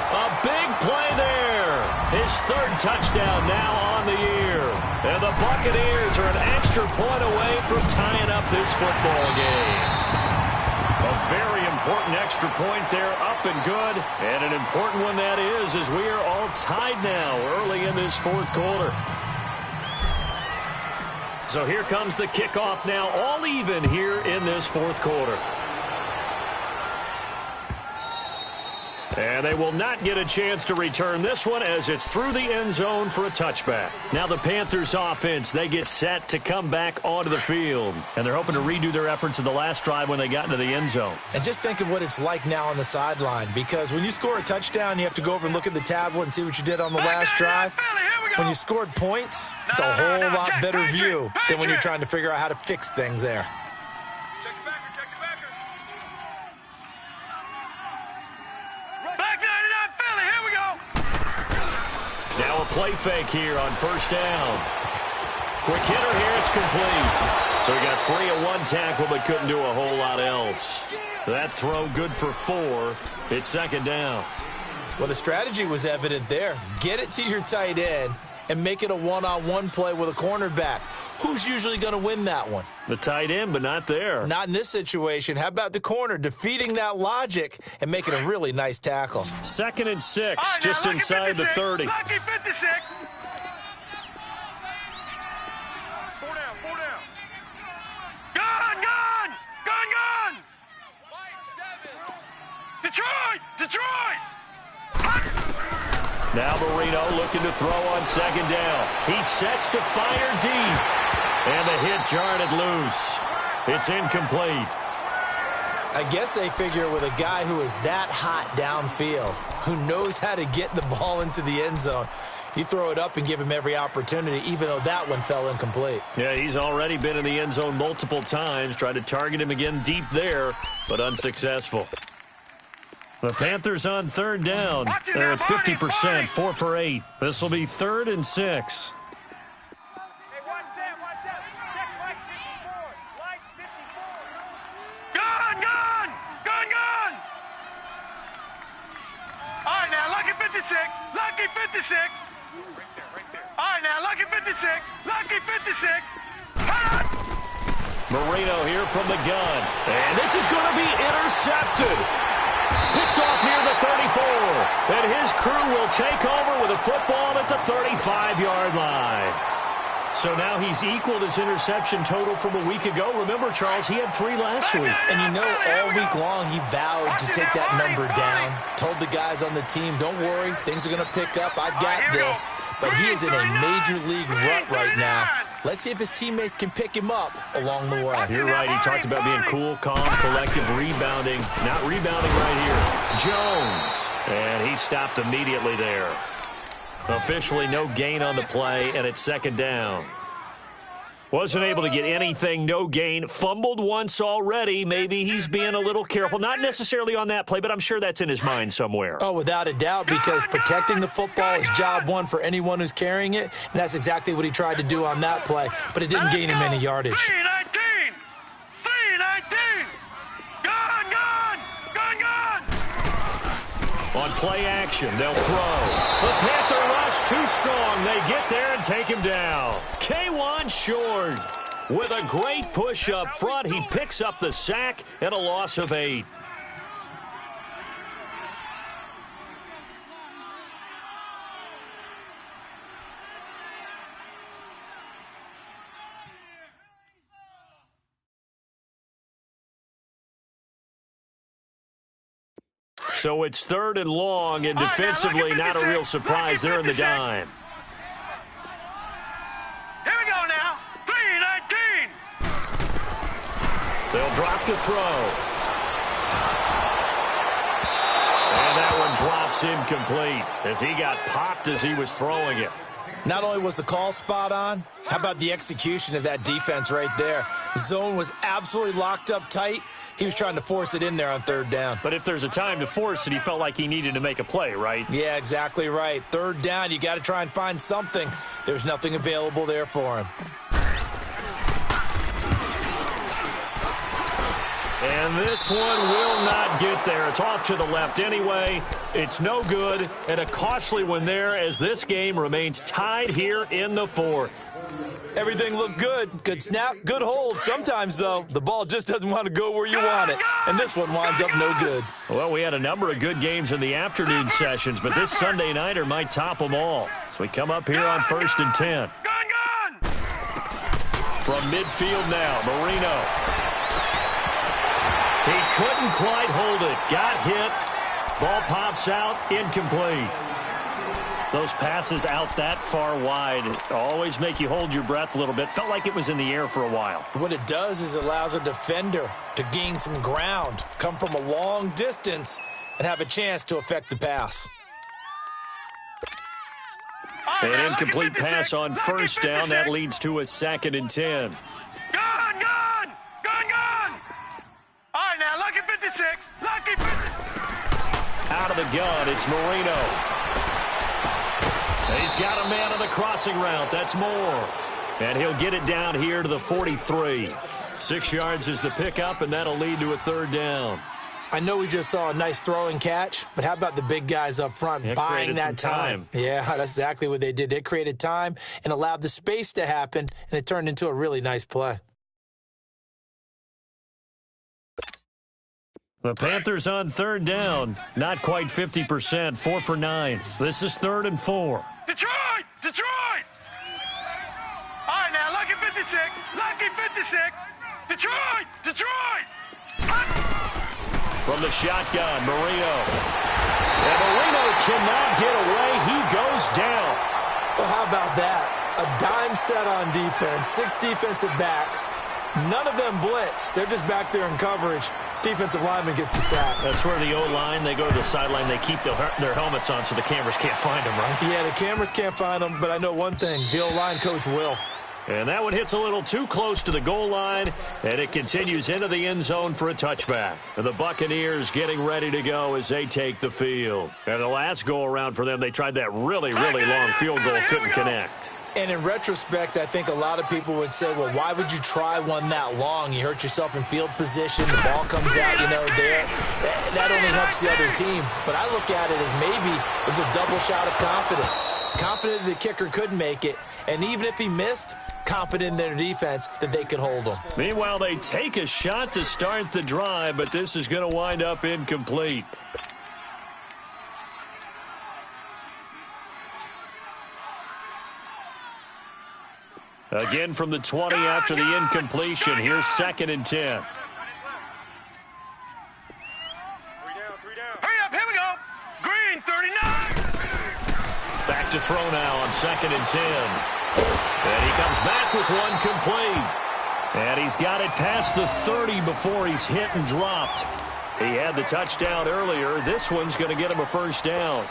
S1: A big play there. His 3rd touchdown now on the year. And the Buccaneers are an extra point away from tying up this football game. A very important extra point there, up and good. And an important one that is, as we are all tied now early in this 4th quarter. So here comes the kickoff now, all even here in this 4th quarter. And they will not get a chance to return this one as it's through the end zone for a touchback. Now the Panthers offense, they get set to come back onto the field. And they're hoping to redo their efforts in the last drive when they got into the end zone.
S2: And just think of what it's like now on the sideline, because when you score a touchdown, you have to go over and look at the tablet and see what you did on the last drive. When you scored points, it's a whole lot better view than when you're trying to figure out how to fix things there.
S3: Check the backer, check the backer. Back 99, Philly, here we go.
S1: Now a play fake here on 1st down. Quick hitter here, it's complete. So he got free of 1 tackle but couldn't do a whole lot else. That throw good for 4. It's 2nd down.
S2: Well, the strategy was evident there. Get it to your tight end and make it a one-on-one play with a cornerback. Who's usually going to win that one?
S1: The tight end, but not there.
S2: Not in this situation. How about the corner defeating that logic and making a really nice tackle?
S1: 2nd and 6,
S3: Right,
S1: just
S3: now,
S1: inside
S3: 56,
S1: the 30.
S3: Lucky 56. 4 down, 4 down. Gun, gun, gun, gun. Detroit, Detroit.
S1: Now Marino looking to throw on 2nd down. He sets to fire deep. And the hit jarred it loose. It's incomplete.
S2: I guess they figure with a guy who is that hot downfield, who knows how to get the ball into the end zone, you throw it up and give him every opportunity, even though that one fell incomplete.
S1: Yeah, he's already been in the end zone multiple times. Tried to target him again deep there, but unsuccessful. The Panthers on 3rd down. They're at 50%, 4 for 8. This will be 3rd and 6.
S3: Hey, watch that. Check light 54. Light 54. Gun, gun, gun, gun. All right, now, lucky 56. Lucky 56. Right there. All right, now, lucky 56. Lucky 56.
S1: Marino here from the gun. And this is going to be intercepted. Picked off near the 34. And his crew will take over with a football at the 35-yard line. So now he's equaled his interception total from a week ago. Remember, Charles, he had 3 last week.
S2: And you know, all week long, he vowed to take that number down. Told the guys on the team, don't worry, things are going to pick up. I've got this. But he is in a major league rut right now. Let's see if his teammates can pick him up along the way.
S1: You're right. He talked about being cool, calm, collective, rebounding. Not rebounding right here. Jones. And he stopped immediately there. Officially no gain on the play, and it's second down. Wasn't able to get anything, no gain. Fumbled once already. Maybe he's being a little careful. Not necessarily on that play, but I'm sure that's in his mind somewhere.
S2: Oh, without a doubt, because protecting the football is job one for anyone who's carrying it, and that's exactly what he tried to do on that play, but it didn't gain him any yardage.
S3: 319! 319! Gone, gone! Gone, gone!
S1: On play action, they'll throw. The Panther rush too strong. They get there and take him down. K1 Short with a great push up front. He picks up the sack and a loss of 8. So it's 3rd and long, and defensively not a real surprise. They're in the dime.
S3: Here we go now. 319!
S1: They'll drop the throw. And that one drops incomplete as he got popped as he was throwing it.
S2: Not only was the call spot on, how about the execution of that defense right there? The zone was absolutely locked up tight. He was trying to force it in there on 3rd down.
S1: But if there's a time to force it, he felt like he needed to make a play, right?
S2: Yeah, exactly right. 3rd down, you got to try and find something. There's nothing available there for him.
S1: And this one will not get there. It's off to the left anyway. It's no good, and a costly one there as this game remains tied here in the 4th.
S2: Everything looked good. Good snap, good hold. Sometimes, though, the ball just doesn't want to go where you want it. And this one winds up no good.
S1: Well, we had a number of good games in the afternoon sessions, but this Sunday nighter might top them all. So we come up here on 1st and 10.
S3: Gone!
S1: From midfield now, Marino. He couldn't quite hold it. Got hit. Ball pops out. Incomplete. Those passes out that far wide always make you hold your breath a little bit. Felt like it was in the air for a while.
S2: What it does is it allows a defender to gain some ground, come from a long distance, and have a chance to affect the pass.
S1: An incomplete pass on 1st down. That leads to a 2nd and 10.
S3: Gone! All right, now, lucky 56. Lucky 56.
S1: Out of the gun, it's Marino. He's got a man on the crossing route. That's Moore. And he'll get it down here to the 43. 6 yards is the pickup, and that'll lead to a 3rd down.
S2: I know we just saw a nice throwing catch, but how about the big guys up front buying that time? Yeah, that's exactly what they did. They created time and allowed the space to happen, and it turned into a really nice play.
S1: The Panthers on 3rd down. Not quite 50%. 4 for 9. This is 3rd and 4.
S3: Detroit! All right, now, lucky 56. Lucky 56. Detroit!
S1: From the shotgun, Marino. And Marino cannot get away. He goes down.
S2: Well, how about that? A dime set on defense, 6 defensive backs. None of them blitz. They're just back there in coverage. Defensive lineman gets the sack.
S1: That's where the O-line, they go to the sideline, they keep their helmets on so the cameras can't find them, right?
S2: Yeah, the cameras can't find them, but I know one thing. The O-line coach will.
S1: And that one hits a little too close to the goal line, and it continues into the end zone for a touchback. And the Buccaneers getting ready to go as they take the field. And the last go-around for them, they tried that really long field goal, couldn't connect.
S2: And in retrospect, I think a lot of people would say, well, why would you try one that long? You hurt yourself in field position. The ball comes out, there. That only helps the other team. But I look at it as maybe it was a double shot of confidence. Confident the kicker could make it. And even if he missed, confident in their defense that they could hold him.
S1: Meanwhile, they take a shot to start the drive, but this is going to wind up incomplete. Again from the 20 after the incompletion. Here's 2nd and 10.
S3: 3 down. Hurry up, here we go. Green, 39.
S1: Back to throw now on 2nd and 10. And he comes back with one complete. And he's got it past the 30 before he's hit and dropped. He had the touchdown earlier. This one's going to get him a first down.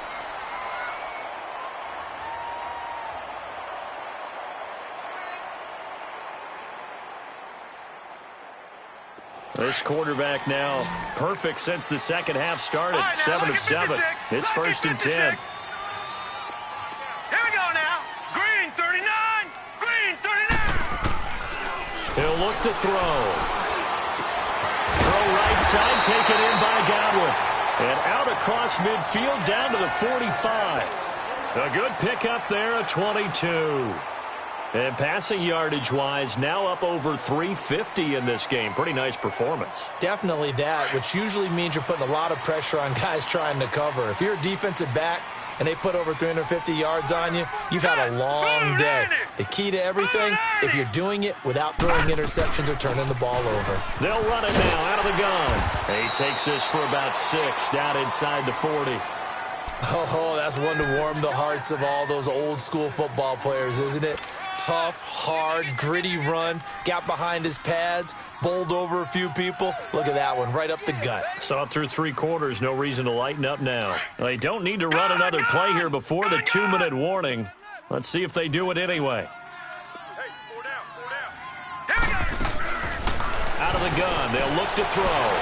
S1: This quarterback now perfect since the second half started. 7 of 7. It's first and 10.
S3: Here we go now. Green 39. Green 39.
S1: He'll look to throw. Throw right side, taken in by Godwin. And out across midfield, down to the 45. A good pickup there, a 22. And passing yardage-wise, now up over 350 in this game. Pretty nice performance.
S2: Definitely that, which usually means you're putting a lot of pressure on guys trying to cover. If you're a defensive back and they put over 350 yards on you, you've had a long day. The key to everything, if you're doing it without throwing interceptions or turning the ball over.
S1: They'll run it now out of the gun. He takes this for about 6 down inside the 40.
S2: Oh, that's one to warm the hearts of all those old-school football players, isn't it? Tough, hard, gritty run, got behind his pads, bowled over a few people. Look at that one, right up the gut.
S1: Saw it through 3 quarters, no reason to lighten up now. They don't need to run another play here before the 2-minute warning. Let's see if they do it anyway.
S3: Hey, 4 down, 4 down. Here we go.
S1: Out of the gun, they'll look to throw.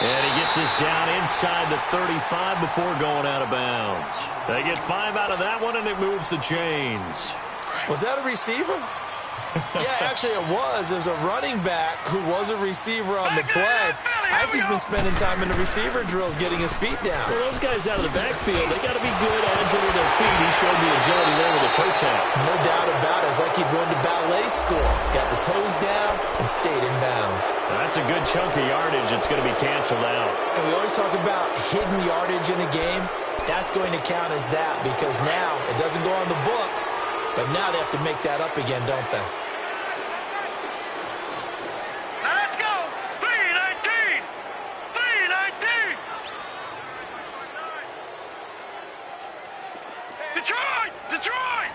S1: And he gets this down inside the 35 before going out of bounds. They get 5 out of that one, and it moves the chains.
S2: Was that a receiver? Yeah, actually it was. There's a running back who was a receiver on the play. I think he's been spending time in the receiver drills getting his feet down.
S1: Well, those guys out of the backfield, they got to be good, agile with their feet. He showed the agility there with a toe tap.
S2: No doubt about it. It's like he'd going to ballet school. Got the toes down and stayed in bounds.
S1: That's a good chunk of yardage. It's going to be canceled out.
S2: And we always talk about hidden yardage in a game. That's going to count as that because now it doesn't go on the books, but now they have to make that up again, don't they?
S3: Let's go. 319. 319. Detroit. Detroit.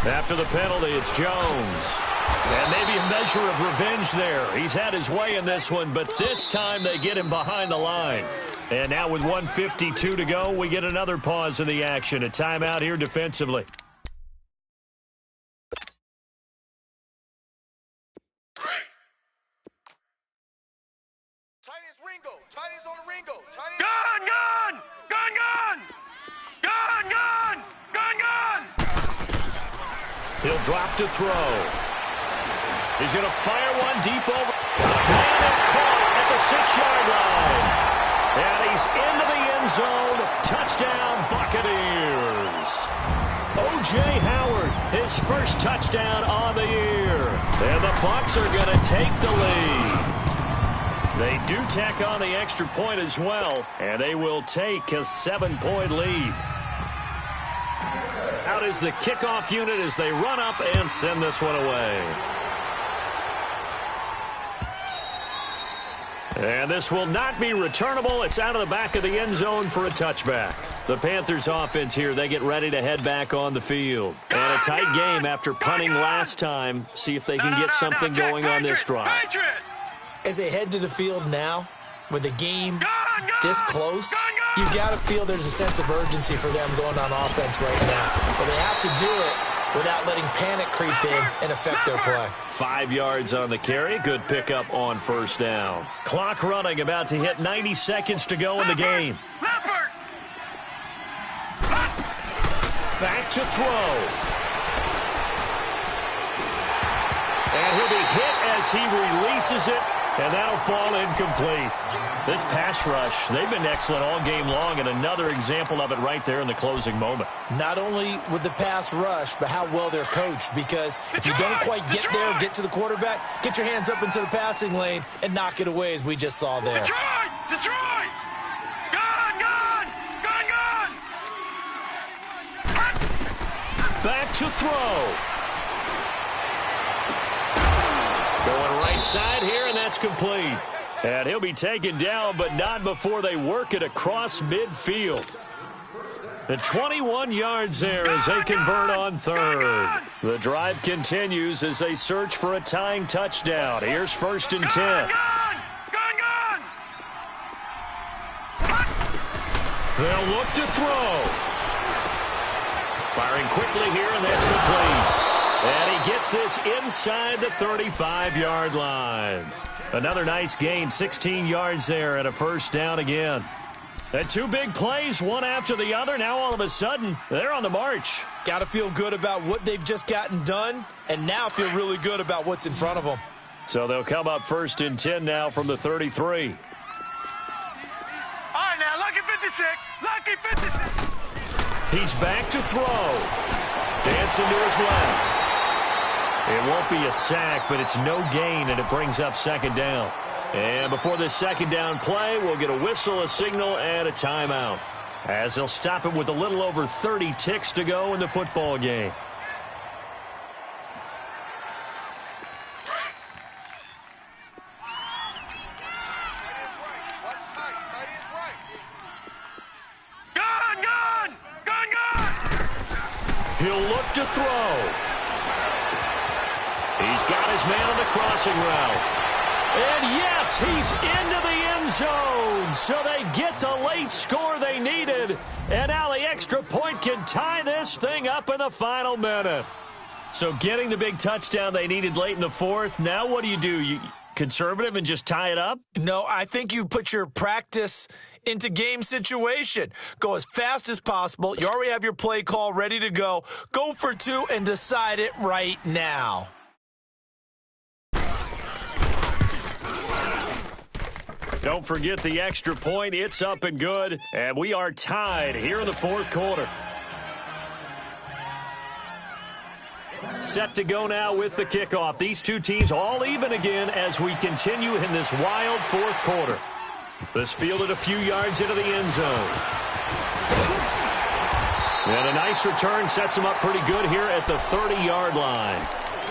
S1: After the penalty, it's Jones. And maybe a measure of revenge there. He's had his way in this one, but this time they get him behind the line. And now with 1:52 to go, we get another pause in the action. A timeout here defensively.
S3: Tiny's on the Ringo. Gun, gun! Gun, gun! Gun, gun! Gun, gun!
S1: He'll drop to throw. He's going to fire one deep over. And it's caught at the 6-yard line. And he's into the end zone. Touchdown, Buccaneers. O.J. Howard, his first touchdown on the year. And the Bucs are going to take the lead. They do tack on the extra point as well, and they will take a 7-point lead. Out is the kickoff unit as they run up and send this one away. And this will not be returnable. It's out of the back of the end zone for a touchback. The Panthers offense here, they get ready to head back on the field. And a tight game after punting last time. See if they can get something going on this drive.
S2: As they head to the field now, with the game this close, you've got to feel there's a sense of urgency for them going on offense right now. But they have to do it without letting panic creep in and affect their play.
S1: 5 yards on the carry. Good pickup on first down. Clock running, about to hit 90 seconds to go in the game. Back to throw. And he'll be hit as he releases it, and that'll fall incomplete. This pass rush, they've been excellent all game long, and another example of it right there in the closing moment.
S2: Not only with the pass rush, but how well they're coached, because if you don't quite get there, get to the quarterback, get your hands up into the passing lane and knock it away as we just saw there.
S3: Detroit! Detroit! Gun, gun! Gun, gun!
S1: Back to throw. Going right side here, and that's complete. And he'll be taken down, but not before they work it across midfield. And 21 yards there as they convert on third. The drive continues as they search for a tying touchdown. Here's 1st and 10. They'll look to throw. Firing quickly here, and that's complete. And he gets this inside the 35-yard line. Another nice gain, 16 yards there, and a first down again. And 2 big plays, one after the other. Now all of a sudden, they're on the march.
S2: Got to feel good about what they've just gotten done, and now feel really good about what's in front of them.
S1: So they'll come up 1st and 10 now from the 33.
S3: All right, now, lucky 56. Lucky 56.
S1: He's back to throw. Dancing to his left. It won't be a sack, but it's no gain, and it brings up 2nd down. And before this 2nd down play, we'll get a whistle, a signal, and a timeout, as they'll stop it with a little over 30 ticks to go in the football game. He'll look to throw. He's got his man on the crossing route. And yes, he's into the end zone. So they get the late score they needed. And now the extra point can tie this thing up in the final minute. So getting the big touchdown they needed late in the 4th. Now what do? You conservative and just tie it up?
S2: No, I think you put your practice into game situation. Go as fast as possible. You already have your play call ready to go. Go for 2 and decide it right now.
S1: Don't forget the extra point. It's up and good. And we are tied here in the 4th quarter. Set to go now with the kickoff. These two teams all even again as we continue in this wild 4th quarter. This fielded a few yards into the end zone. And a nice return sets them up pretty good here at the 30-yard line.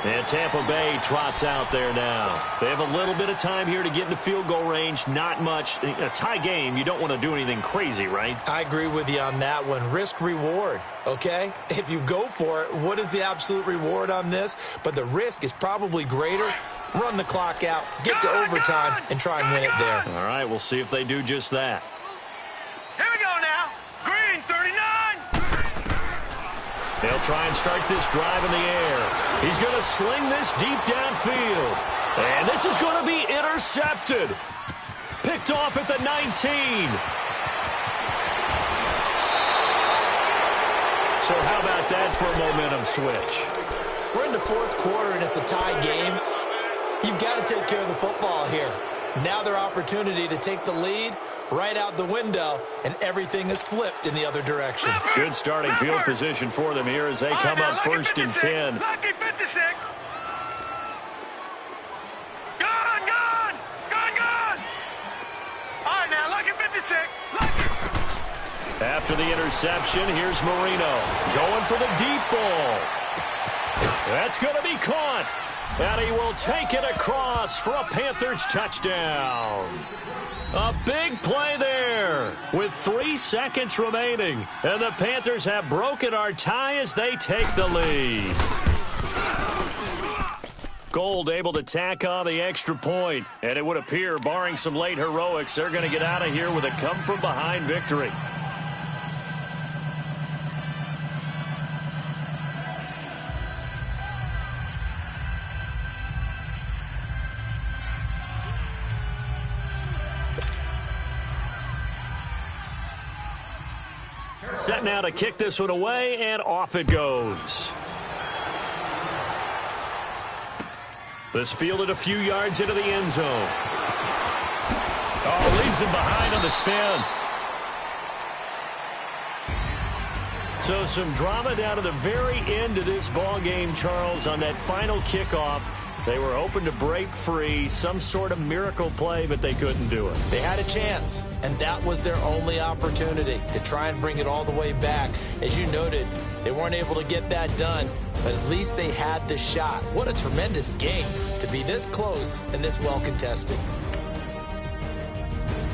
S1: And Tampa Bay trots out there now. They have a little bit of time here to get into field goal range. Not much. A tie game, you don't want to do anything crazy, right?
S2: I agree with you on that one. Risk-reward, okay? If you go for it, what is the absolute reward on this? But the risk is probably greater. Run the clock out, get to overtime, and try and win it there.
S1: All right, we'll see if they do just that.
S3: Here we go now. Green, 39.
S1: They'll try and start this drive in the air. He's going to sling this deep downfield. And this is going to be intercepted. Picked off at the 19. So how about that for a momentum switch?
S2: We're in the 4th quarter, and it's a tie game. You've got to take care of the football here. Now their opportunity to take the lead right out the window, and everything is flipped in the other direction.
S1: Good starting field position for them here as they come up 1st and 10.
S3: Lucky 56. Gone, gone, gone, gone. All right, now, lucky 56. Lucky.
S1: After the interception, here's Marino going for the deep ball. That's going to be caught. And he will take it across for a Panthers touchdown. A big play there with 3 seconds remaining. And the Panthers have broken our tie as they take the lead. Gold able to tack on the extra point. And it would appear, barring some late heroics, they're going to get out of here with a come-from-behind victory. Set now to kick this one away, and off it goes. This fielded a few yards into the end zone. Oh, leaves him behind on the spin. So some drama down to the very end of this ball game, Charles, on that final kickoff. They were hoping to break free, some sort of miracle play, but they couldn't do it.
S2: They had a chance, and that was their only opportunity to try and bring it all the way back. As you noted, they weren't able to get that done, but at least they had the shot. What a tremendous game to be this close and this well contested.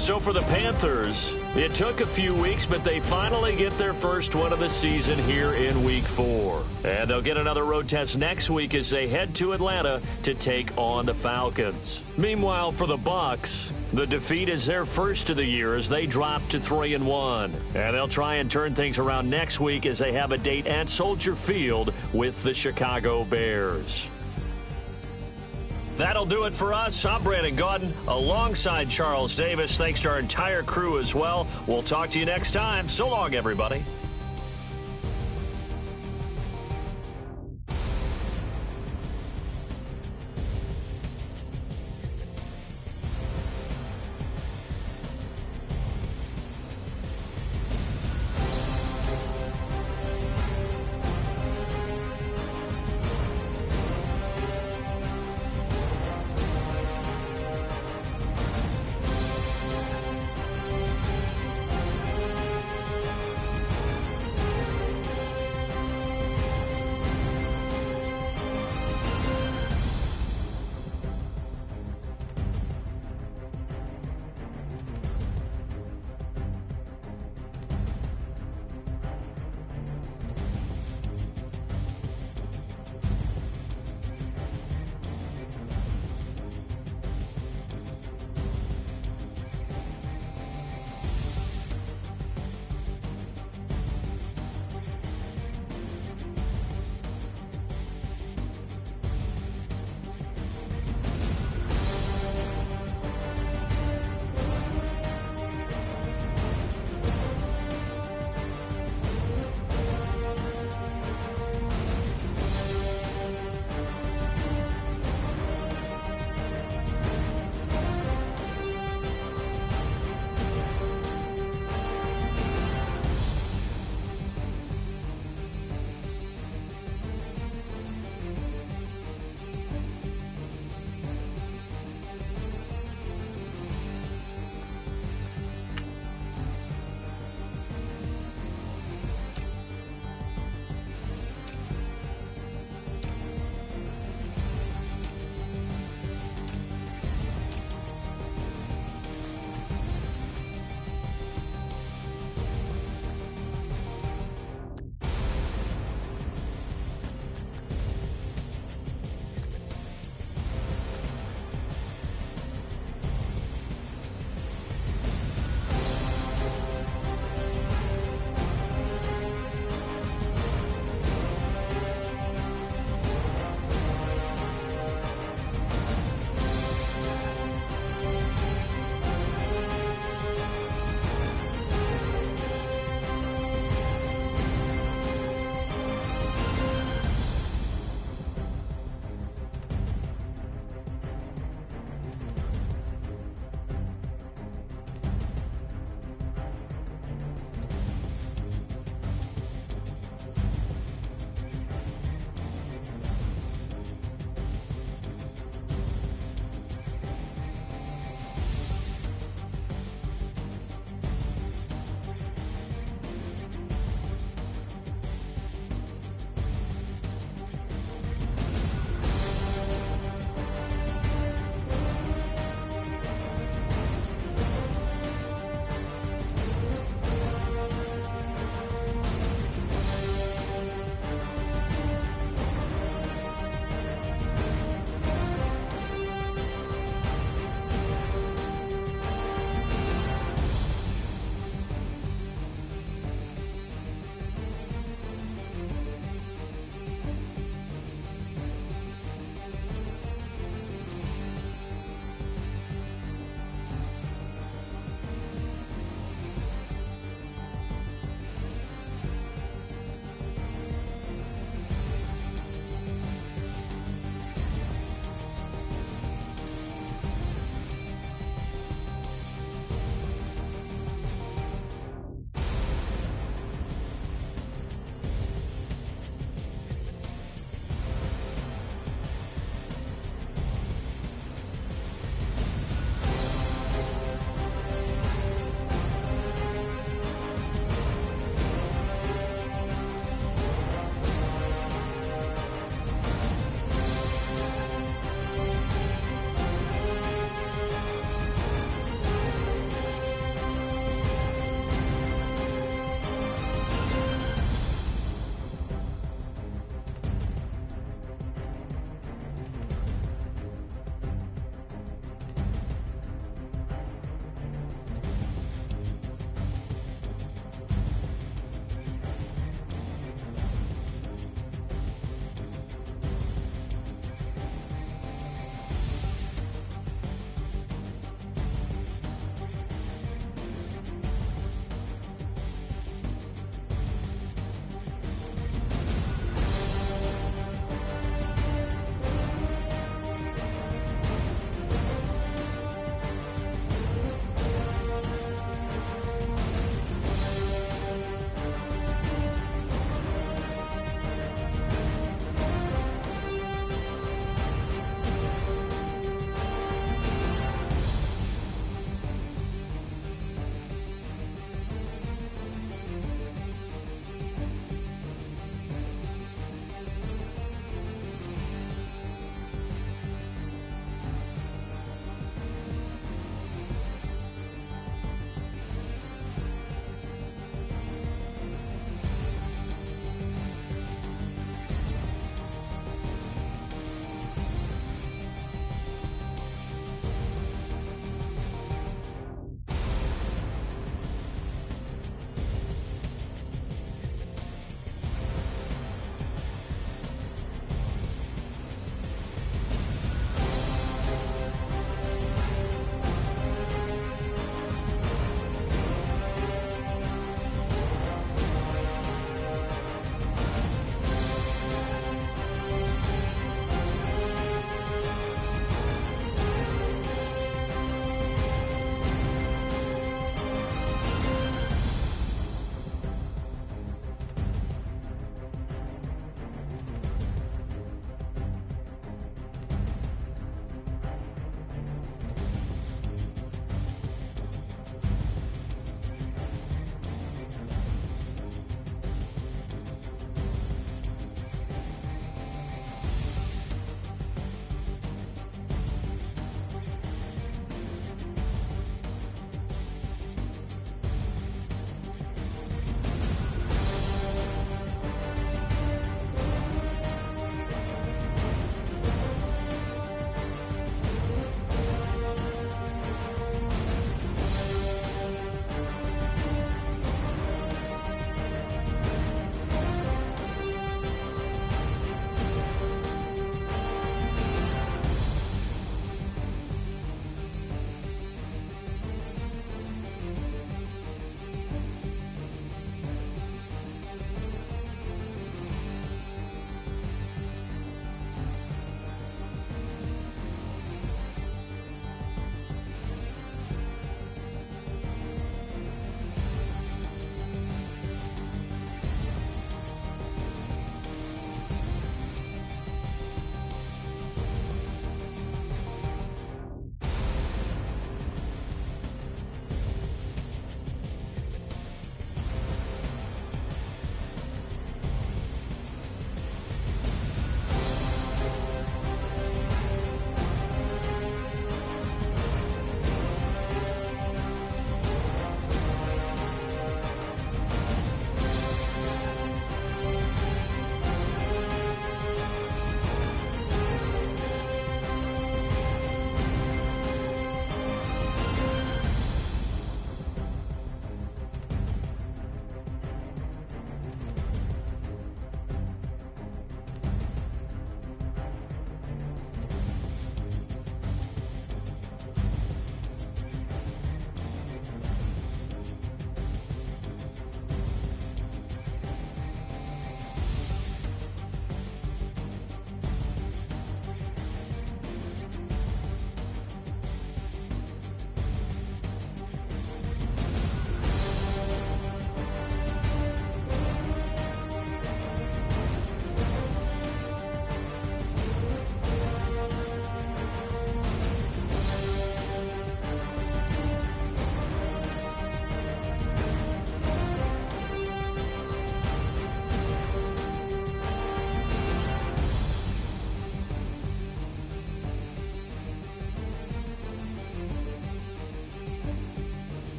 S1: So for the Panthers, it took a few weeks, but they finally get their first one of the season here in Week 4. And they'll get another road test next week as they head to Atlanta to take on the Falcons. Meanwhile, for the Bucs, the defeat is their first of the year as they drop to 3-1. And they'll try and turn things around next week as they have a date at Soldier Field with the Chicago Bears. That'll do it for us. I'm Brandon Gaudin alongside Charles Davis. Thanks to our entire crew as well. We'll talk to you next time. So long, everybody.